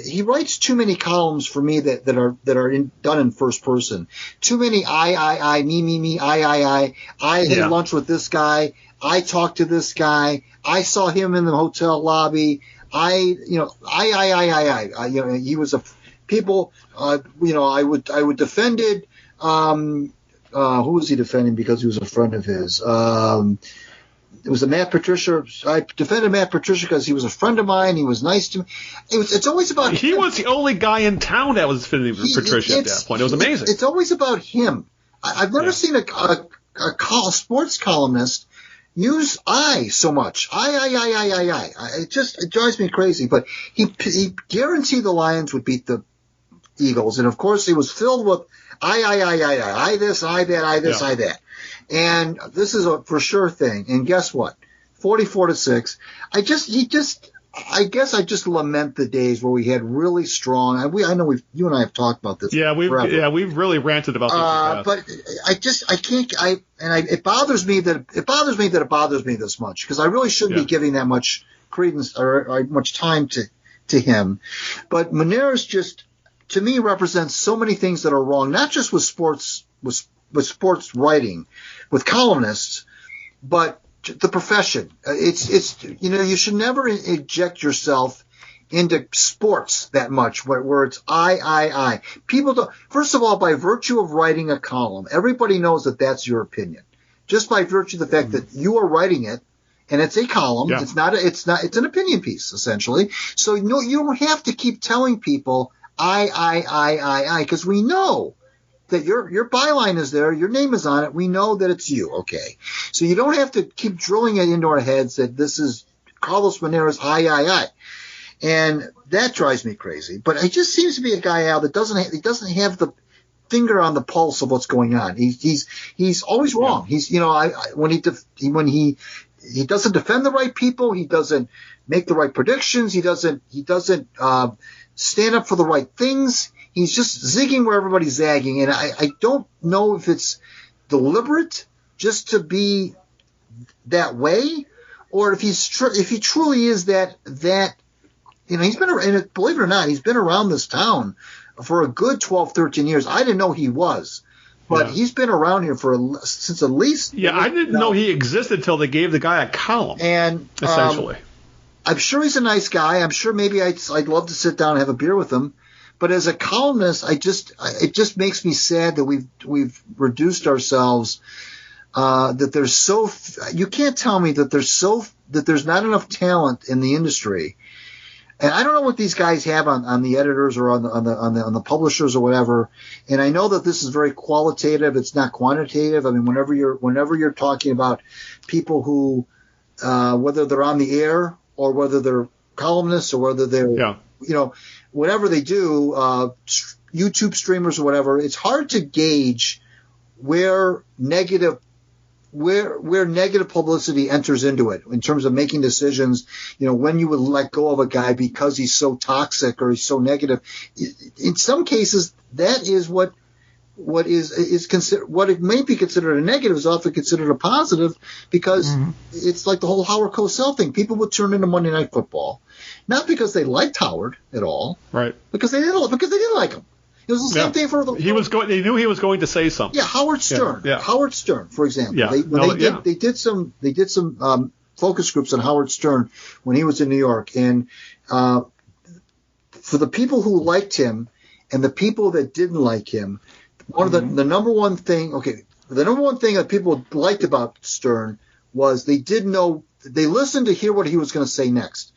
He writes too many columns for me that are done in first person. Too many I, me, I had lunch with this guy. I talked to this guy. I saw him in the hotel lobby. He was people. I would defended. Who was he defending because he was a friend of his? It was Matt Patricia. I defended Matt Patricia because he was a friend of mine. He was nice to me. It's always about he him. Was the only guy in town that was defending Patricia at that point. It was amazing. It's always about him. I've never seen a sports columnist use I so much. I. It drives me crazy. But he guaranteed the Lions would beat the Eagles, and of course he was filled with I this, I that, I this, I that. And this is a for sure thing. And guess what? 44-6. I guess I just lament the days where we had really strong. I know you and I have talked about this. Yeah, we've really ranted about this. But I can't. It bothers me that it bothers me this much because I really shouldn't be giving that much credence or much time to him. But Monarrez just, to me, represents so many things that are wrong, not just with sports writing, with columnists, but the profession. It's you should never inject yourself into sports that much where it's I. People don't. First of all, by virtue of writing a column, everybody knows that that's your opinion. Just by virtue of the fact that you are writing it, and it's a column. Yeah. It's an opinion piece essentially. So you don't have to keep telling people I, because we know that your byline is there, your name is on it, we know that it's you, okay? So you don't have to keep drilling it into our heads that this is Carlos Monarrez, I. And that drives me crazy. But he just seems to be a guy, Al, that doesn't have the finger on the pulse of what's going on. He's always wrong. He's when he doesn't defend the right people, he doesn't make the right predictions, he doesn't stand up for the right things. He's just zigging where everybody's zagging, and I don't know if it's deliberate just to be that way, or if he truly is that he's been, believe it or not, he's been around this town for a good 12, 13 years. I didn't know he was, but he's been around here since at least. Yeah, I didn't know he existed until they gave the guy a column. And essentially, I'm sure he's a nice guy. I'm sure maybe I'd love to sit down and have a beer with him. But as a columnist, it just makes me sad that we've reduced ourselves. That there's you can't tell me that there's not enough talent in the industry. And I don't know what these guys have on the editors or on the publishers or whatever. And I know that this is very qualitative. It's not quantitative. I mean, whenever you're talking about people who, whether they're on the air or whether they're columnists or whether they're, whatever they do, YouTube streamers or whatever, it's hard to gauge where negative publicity enters into it in terms of making decisions, when you would let go of a guy because he's so toxic or he's so negative. In some cases, that is what is considered, what it may be considered a negative is often considered a positive because it's like the whole Howard Cosell thing. People would turn into Monday Night Football, not because they liked Howard at all, right? Because they didn't like him. It was the same thing for the. They knew he was going to say something. Yeah, Howard Stern. Yeah. Howard Stern, for example. Yeah. They did some focus groups on Howard Stern when he was in New York, and for the people who liked him and the people that didn't like him, one of the number one thing that people liked about Stern was they listened to hear what he was going to say next.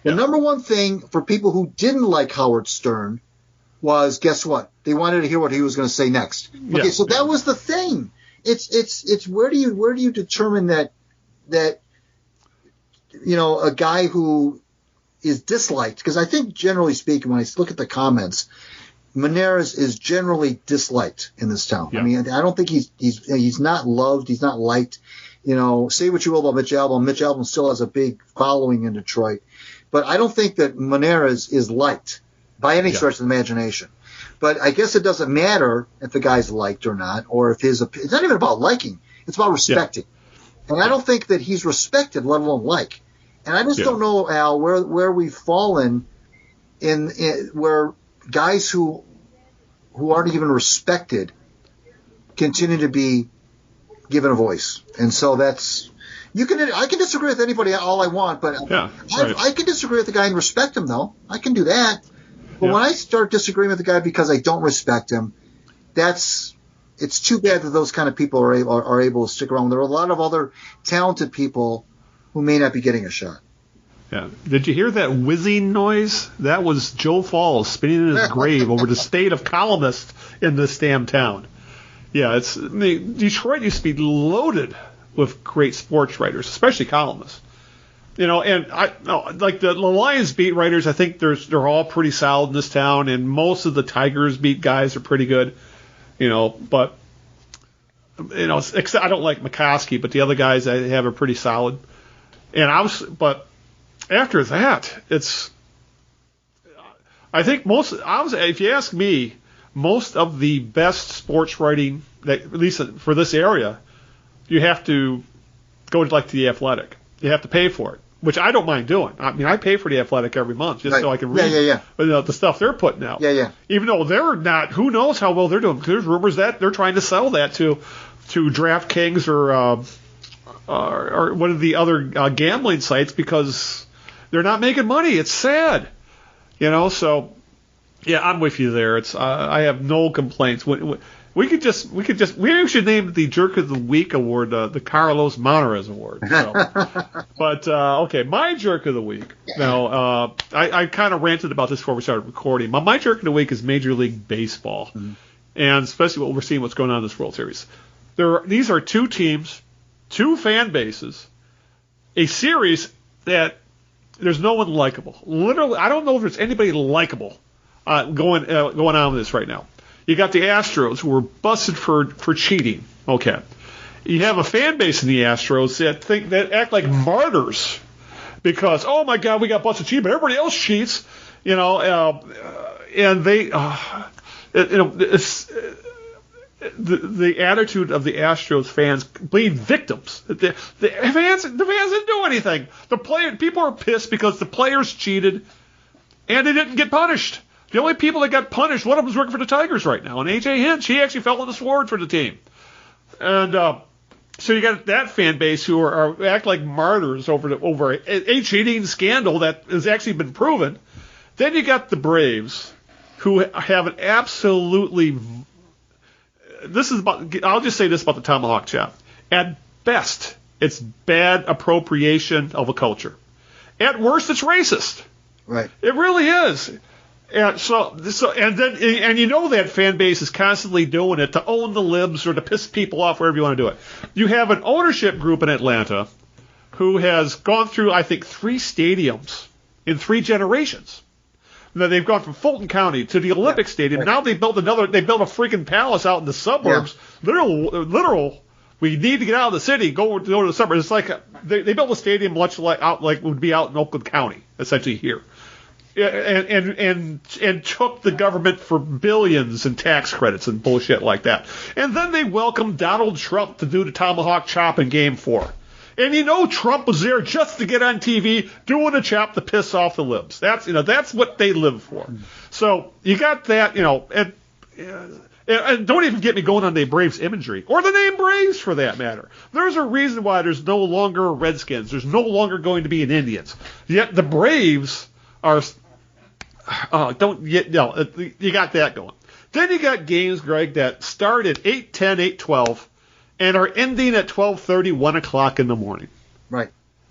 The number one thing for people who didn't like Howard Stern was, guess what? They wanted to hear what he was going to say next. Okay, so that was the thing. It's where do you determine that a guy who is disliked, because I think generally speaking, when I look at the comments, Monarrez is generally disliked in this town. I mean, I don't think he's not loved, he's not liked. Say what you will about Mitch Albom. Mitch Albom still has a big following in Detroit. But I don't think that Monarrez is liked by any stretch of the imagination. But I guess it doesn't matter if the guy's liked or not, or if it's not even about liking. It's about respecting. Yeah. And I don't think that he's respected, let alone like. And I just don't know, Al, where we've fallen in where guys who aren't even respected continue to be given a voice. And so I can disagree with anybody all I want, but I can disagree with the guy and respect him, though. I can do that. But when I start disagreeing with the guy because I don't respect him, it's too bad that those kind of people are able to stick around. There are a lot of other talented people who may not be getting a shot. Yeah. Did you hear that whizzing noise? That was Joe Falls spinning in his grave over the state of columnists in this damn town. Yeah, Detroit used to be loaded with great sports writers, especially columnists. And like the Lions beat writers, I think they're all pretty solid in this town, and most of the Tigers beat guys are pretty good. But except I don't like McCoskey, but the other guys I have are pretty solid. But after that, I think if you ask me, most of the best sports writing, at least for this area, you have to go to The Athletic. You have to pay for it, which I don't mind doing. I mean, I pay for The Athletic every month just so I can read the stuff they're putting out. Even though they're not, who knows how well they're doing. There's rumors that they're trying to sell that to DraftKings or one of the other gambling sites because they're not making money. It's sad, So yeah, I'm with you there. I have no complaints. We should name it the Jerk of the Week award, the Carlos Monarrez award. So. But okay, my Jerk of the Week. Now, I kind of ranted about this before we started recording. My Jerk of the Week is Major League Baseball, and especially what we're seeing, what's going on in this World Series. These are two teams, two fan bases, a series that there's no one likable. Literally, I don't know if there's anybody likable going on with this right now. You got the Astros, who were busted for cheating. Okay. You have a fan base in the Astros that act like martyrs because, oh my God, we got busted cheating, but everybody else cheats, and they, the attitude of the Astros fans being victims. The fans didn't do anything. People are pissed because the players cheated and they didn't get punished. The only people that got punished, one of them is working for the Tigers right now, and A.J. Hinch, he actually fell on the sword for the team. And so you got that fan base who act like martyrs over a cheating scandal that has actually been proven. Then you got the Braves, who have an absolutely. I'll just say this about the tomahawk chop. At best, it's bad appropriation of a culture. At worst, it's racist. Right. It really is. And and you know that fan base is constantly doing it to own the libs or to piss people off, wherever you want to do it. You have an ownership group in Atlanta who has gone through, I think, 3 stadiums in 3 generations. Now, they've gone from Fulton County to the Olympic Stadium. Right. Now they built a freaking palace out in the suburbs. Yeah. Literal. We need to get out of the city, go to the suburbs. It's like they built a stadium much like would be out in Oakland County, essentially here. And took the government for billions in tax credits and bullshit like that. And then they welcomed Donald Trump to do the tomahawk chop in Game 4. And Trump was there just to get on TV doing a chop to piss off the libs. That's what they live for. So you got that, and don't even get me going on the Braves imagery or the name Braves for that matter. There's a reason why there's no longer Redskins. There's no longer going to be an Indians. Yet the Braves are You got that going. Then you got games, Greg, that start at 8:10, 8:12, and are ending at 12:30, 1 o'clock in the morning. Right.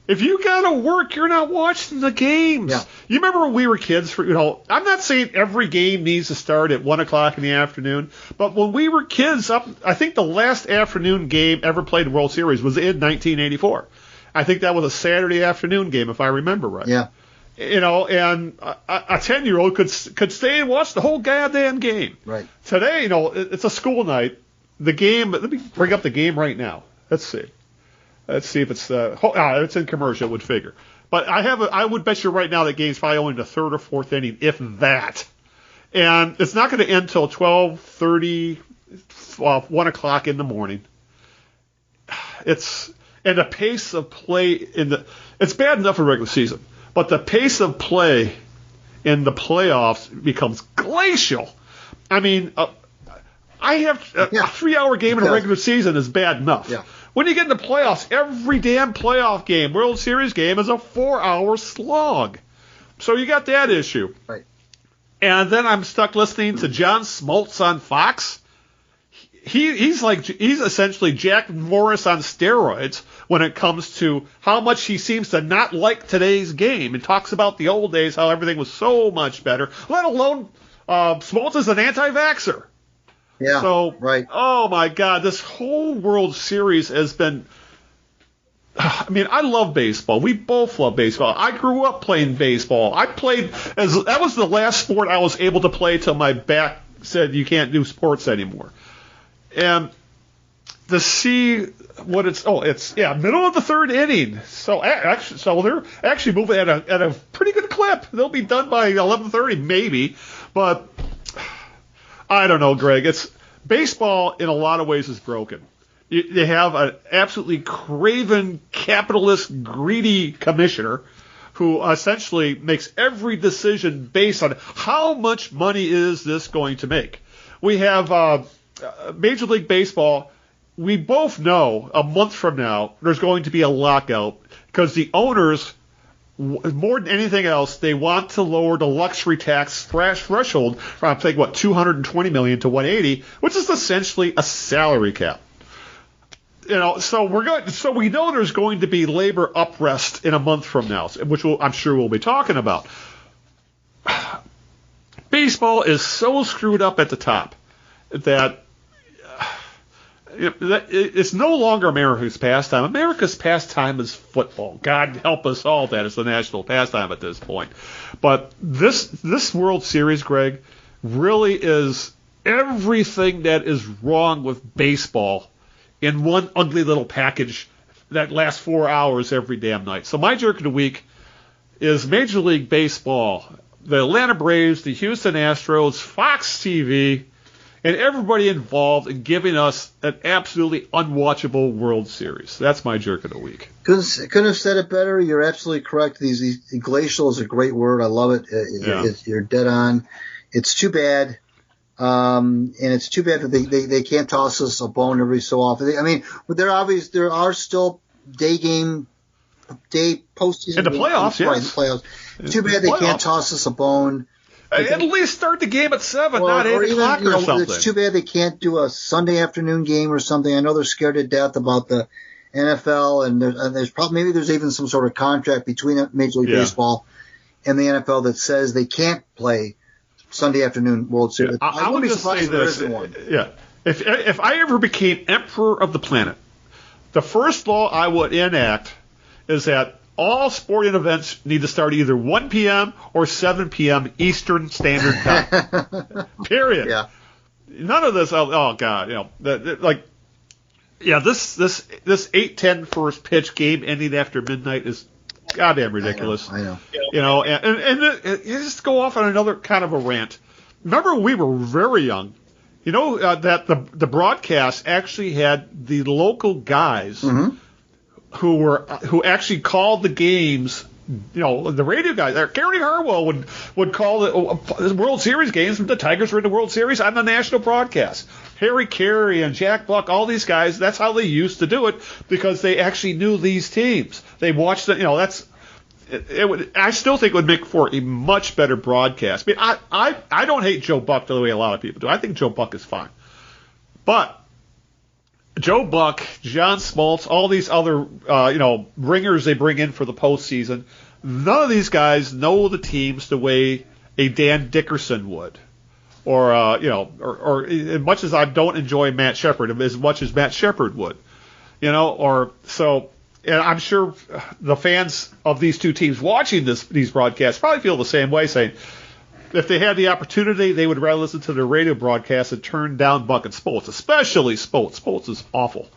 If you got to work, you're not watching the games. Yeah. You remember when we were kids? I'm not saying every game needs to start at 1 o'clock in the afternoon, but when we were kids, I think the last afternoon game ever played in World Series was in 1984. I think that was a Saturday afternoon game, if I remember right. Yeah. And a 10-year-old could stay and watch the whole goddamn game. Right. Today, it's a school night. The game. Let me bring up the game right now. Let's see. Let's see if it's in commercial. It would figure. But I would bet you right now that game's probably only in the third or fourth inning, if that. And it's not going to end till 12:30, 1 o'clock in the morning. And the pace of play it's bad enough in regular season, but the pace of play in the playoffs becomes glacial. I mean, I have a 3-hour game in a regular season is bad enough. Yeah. When you get in the playoffs, every damn playoff game, World Series game, is a 4-hour slog. So you got that issue. Right. And then I'm stuck listening to John Smoltz on Fox. He's essentially Jack Morris on steroids when it comes to how much he seems to not like today's game, and talks about the old days, how everything was so much better, let alone Smoltz is an anti-vaxxer. Yeah, so, right. Oh, my God, this whole World Series has been – I mean, I love baseball. We both love baseball. I grew up playing baseball. That was the last sport I was able to play till my back said you can't do sports anymore. And to see what it's middle of the third inning. So they're actually moving at a pretty good clip. They'll be done by 11:30 maybe, but I don't know, Greg. It's baseball in a lot of ways is broken. They have an absolutely craven, capitalist, greedy commissioner who essentially makes every decision based on how much money is this going to make. We have Major League Baseball. We both know a month from now there's going to be a lockout because the owners, more than anything else, they want to lower the luxury tax threshold from, I think, $220 million to $180, which is essentially a salary cap. So we know there's going to be labor unrest in a month from now, which I'm sure we'll be talking about. Baseball is so screwed up at the top that it's no longer America's pastime. America's pastime is football. God help us all that it's the national pastime at this point. But this World Series, Greg, really is everything that is wrong with baseball in one ugly little package that lasts 4 hours every damn night. So my jerk of the week is Major League Baseball, the Atlanta Braves, the Houston Astros, Fox TV, and everybody involved in giving us an absolutely unwatchable World Series. That's my jerk of the week. Couldn't have said it better. You're absolutely correct. These glacial is a great word. I love it. You're dead on. It's too bad. And it's too bad that they can't toss us a bone every so often. I mean, there are still day postseason in the playoffs. Right, in the playoffs. Too bad they can't toss us a bone. At least start the game at 7, not 8 o'clock or something. It's too bad they can't do a Sunday afternoon game or something. I know they're scared to death about the NFL, and there's probably maybe there's even some sort of contract between Major League Baseball and the NFL that says they can't play Sunday afternoon World Series. Yeah. I would just say this. Yeah. If I ever became emperor of the planet, the first law I would enact is that all sporting events need to start either 1 p.m. or 7 p.m. Eastern Standard Time. Period. Yeah. None of this. Oh God. This 8:10 first pitch game ending after midnight is goddamn ridiculous. I And know. just go off on another kind of a rant. Remember, we were very young. That the broadcast actually had the local guys. Mm-hmm. who actually called the games, the radio guys. Gary Harwell would call the World Series games when the Tigers were in the World Series on the national broadcast. Harry Carey and Jack Buck, all these guys, that's how they used to do it because they actually knew these teams. They watched it, I still think it would make for a much better broadcast. I mean, I don't hate Joe Buck the way a lot of people do. I think Joe Buck is fine. But Joe Buck, John Smoltz, all these other, ringers they bring in for the postseason, none of these guys know the teams the way a Dan Dickerson would. Or as much as I don't enjoy Matt Shepard, as much as Matt Shepard would. And I'm sure the fans of these two teams watching these broadcasts probably feel the same way, saying if they had the opportunity, they would rather listen to their radio broadcast and turn down Buck and Smoltz, especially Smoltz. Smoltz is awful.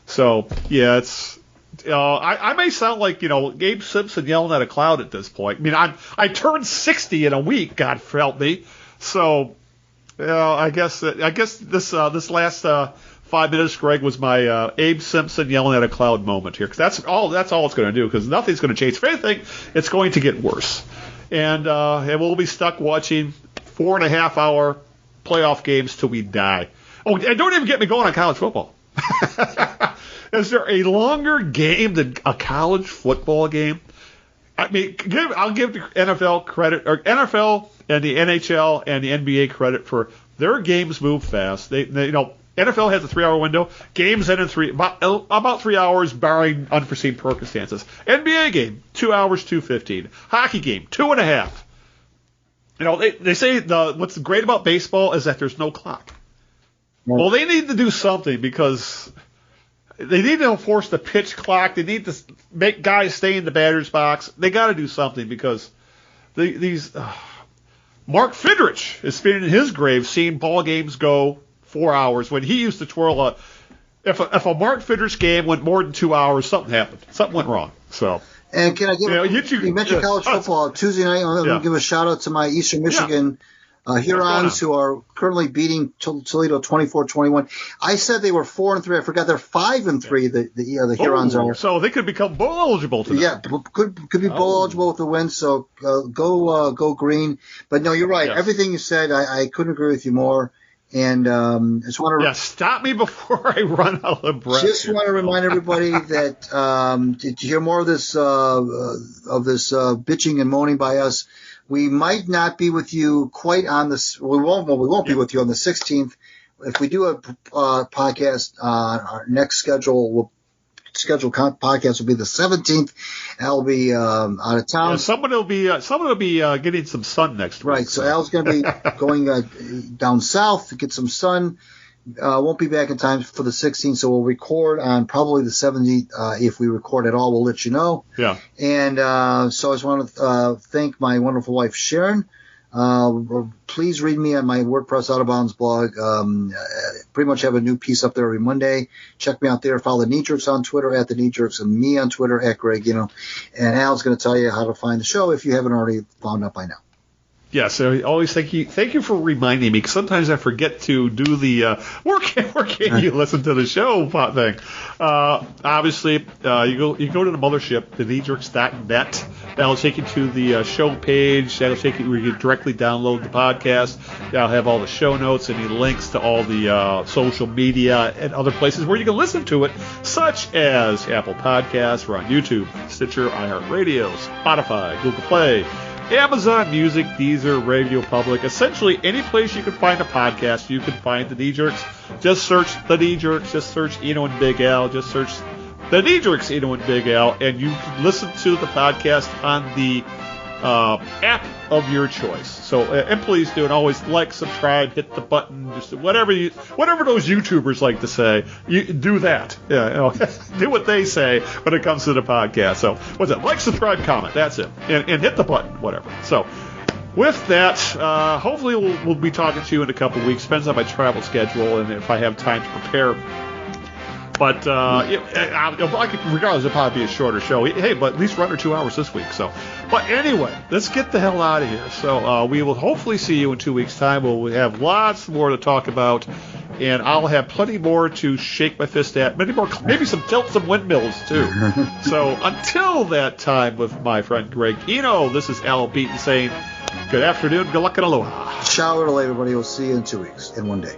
So, yeah, it's I may sound like, Abe Simpson yelling at a cloud at this point. I mean, I turned 60 in a week, God help me. So, I guess this last 5 minutes, Greg, was my Abe Simpson yelling at a cloud moment here, because that's all it's going to do, because nothing's going to change. If anything, it's going to get worse. And we'll be stuck watching 4.5-hour playoff games till we die. Oh, and don't even get me going on college football. Is there a longer game than a college football game? I mean, I'll give the NFL credit, or NFL and the NHL and the NBA credit for their games move fast. They NFL has a 3-hour window. Games end in about 3 hours, barring unforeseen circumstances. NBA game, 2 hours, 2:15. Hockey game, 2.5. They say what's great about baseball is that there's no clock. Right. Well, they need to do something, because they need to enforce the pitch clock. They need to make guys stay in the batter's box. They got to do something, because Mark Fidrich is spinning in his grave seeing ball games go 4 hours when he used to twirl if a Mark Fidrich game went more than 2 hours, something happened. Something went wrong. So. And can I give you mentioned college football Tuesday night? I'm going to give a shout out to my Eastern Michigan Hurons, who are currently beating Toledo 24-21. I said they were 4-3. I forgot they're 5-3. The Hurons are. So they could become bowl eligible today. Yeah, could be bowl eligible with the win. So go green. But no, you're right. Yes. Everything you said, I couldn't agree with you more. And just want to stop me before I run out of breath. Just want to remind everybody that to hear more of this bitching and moaning by us, we might not be with you quite on this. We won't be with you on the 16th. If we do a podcast, our next scheduled podcast will be the 17th. I'll be out of town. Yeah, someone will be getting some sun next week. Right. So Al's going to be going down south to get some sun. Won't be back in time for the 16th, so we'll record on probably the 17th. If we record at all, we'll let you know. Yeah. And so I just want to thank my wonderful wife, Sharon. Please read me on my WordPress Out of Bounds blog. Pretty much have a new piece up there every Monday. Check me out there. Follow the Knee Jerks on Twitter at the Knee Jerks, and me on Twitter at Greg. And Al's going to tell you how to find the show if you haven't already found out by now. Yes, I always thank you for reminding me, because sometimes I forget to do the where can you listen to the show thing. Obviously, you go to the mothership, thekneejerks.net. That'll take you to the show page. That'll take you where you can directly download the podcast. That'll have all the show notes, any links to all the social media and other places where you can listen to it, such as Apple Podcasts. We're on YouTube, Stitcher, iHeartRadio, Spotify, Google Play, Amazon Music, Deezer, Radio Public. Essentially, any place you can find a podcast, you can find the Knee Jerks. Just search the Knee Jerks. Just search Eno and Big Al. Just search the Knee Jerks, Eno and Big Al, and you can listen to the podcast on the app of your choice. So, and please do, and always like, subscribe, hit the button, just whatever those YouTubers like to say, you do that. Yeah, do what they say when it comes to the podcast. So, what's it? Like, subscribe, comment. That's it, and hit the button, whatever. So, with that, hopefully we'll be talking to you in a couple of weeks. Depends on my travel schedule and if I have time to prepare. But regardless, it'll probably be a shorter show. Hey, but at least run 2 hours this week. So, but anyway, let's get the hell out of here. So we will hopefully see you in 2 weeks' time. We'll have lots more to talk about, and I'll have plenty more to shake my fist at. Maybe some windmills too. So until that time, with my friend Greg Eno, this is Al Beaton saying good afternoon, good luck, and aloha. Ciao, everybody. We'll see you in 2 weeks, in 1 day.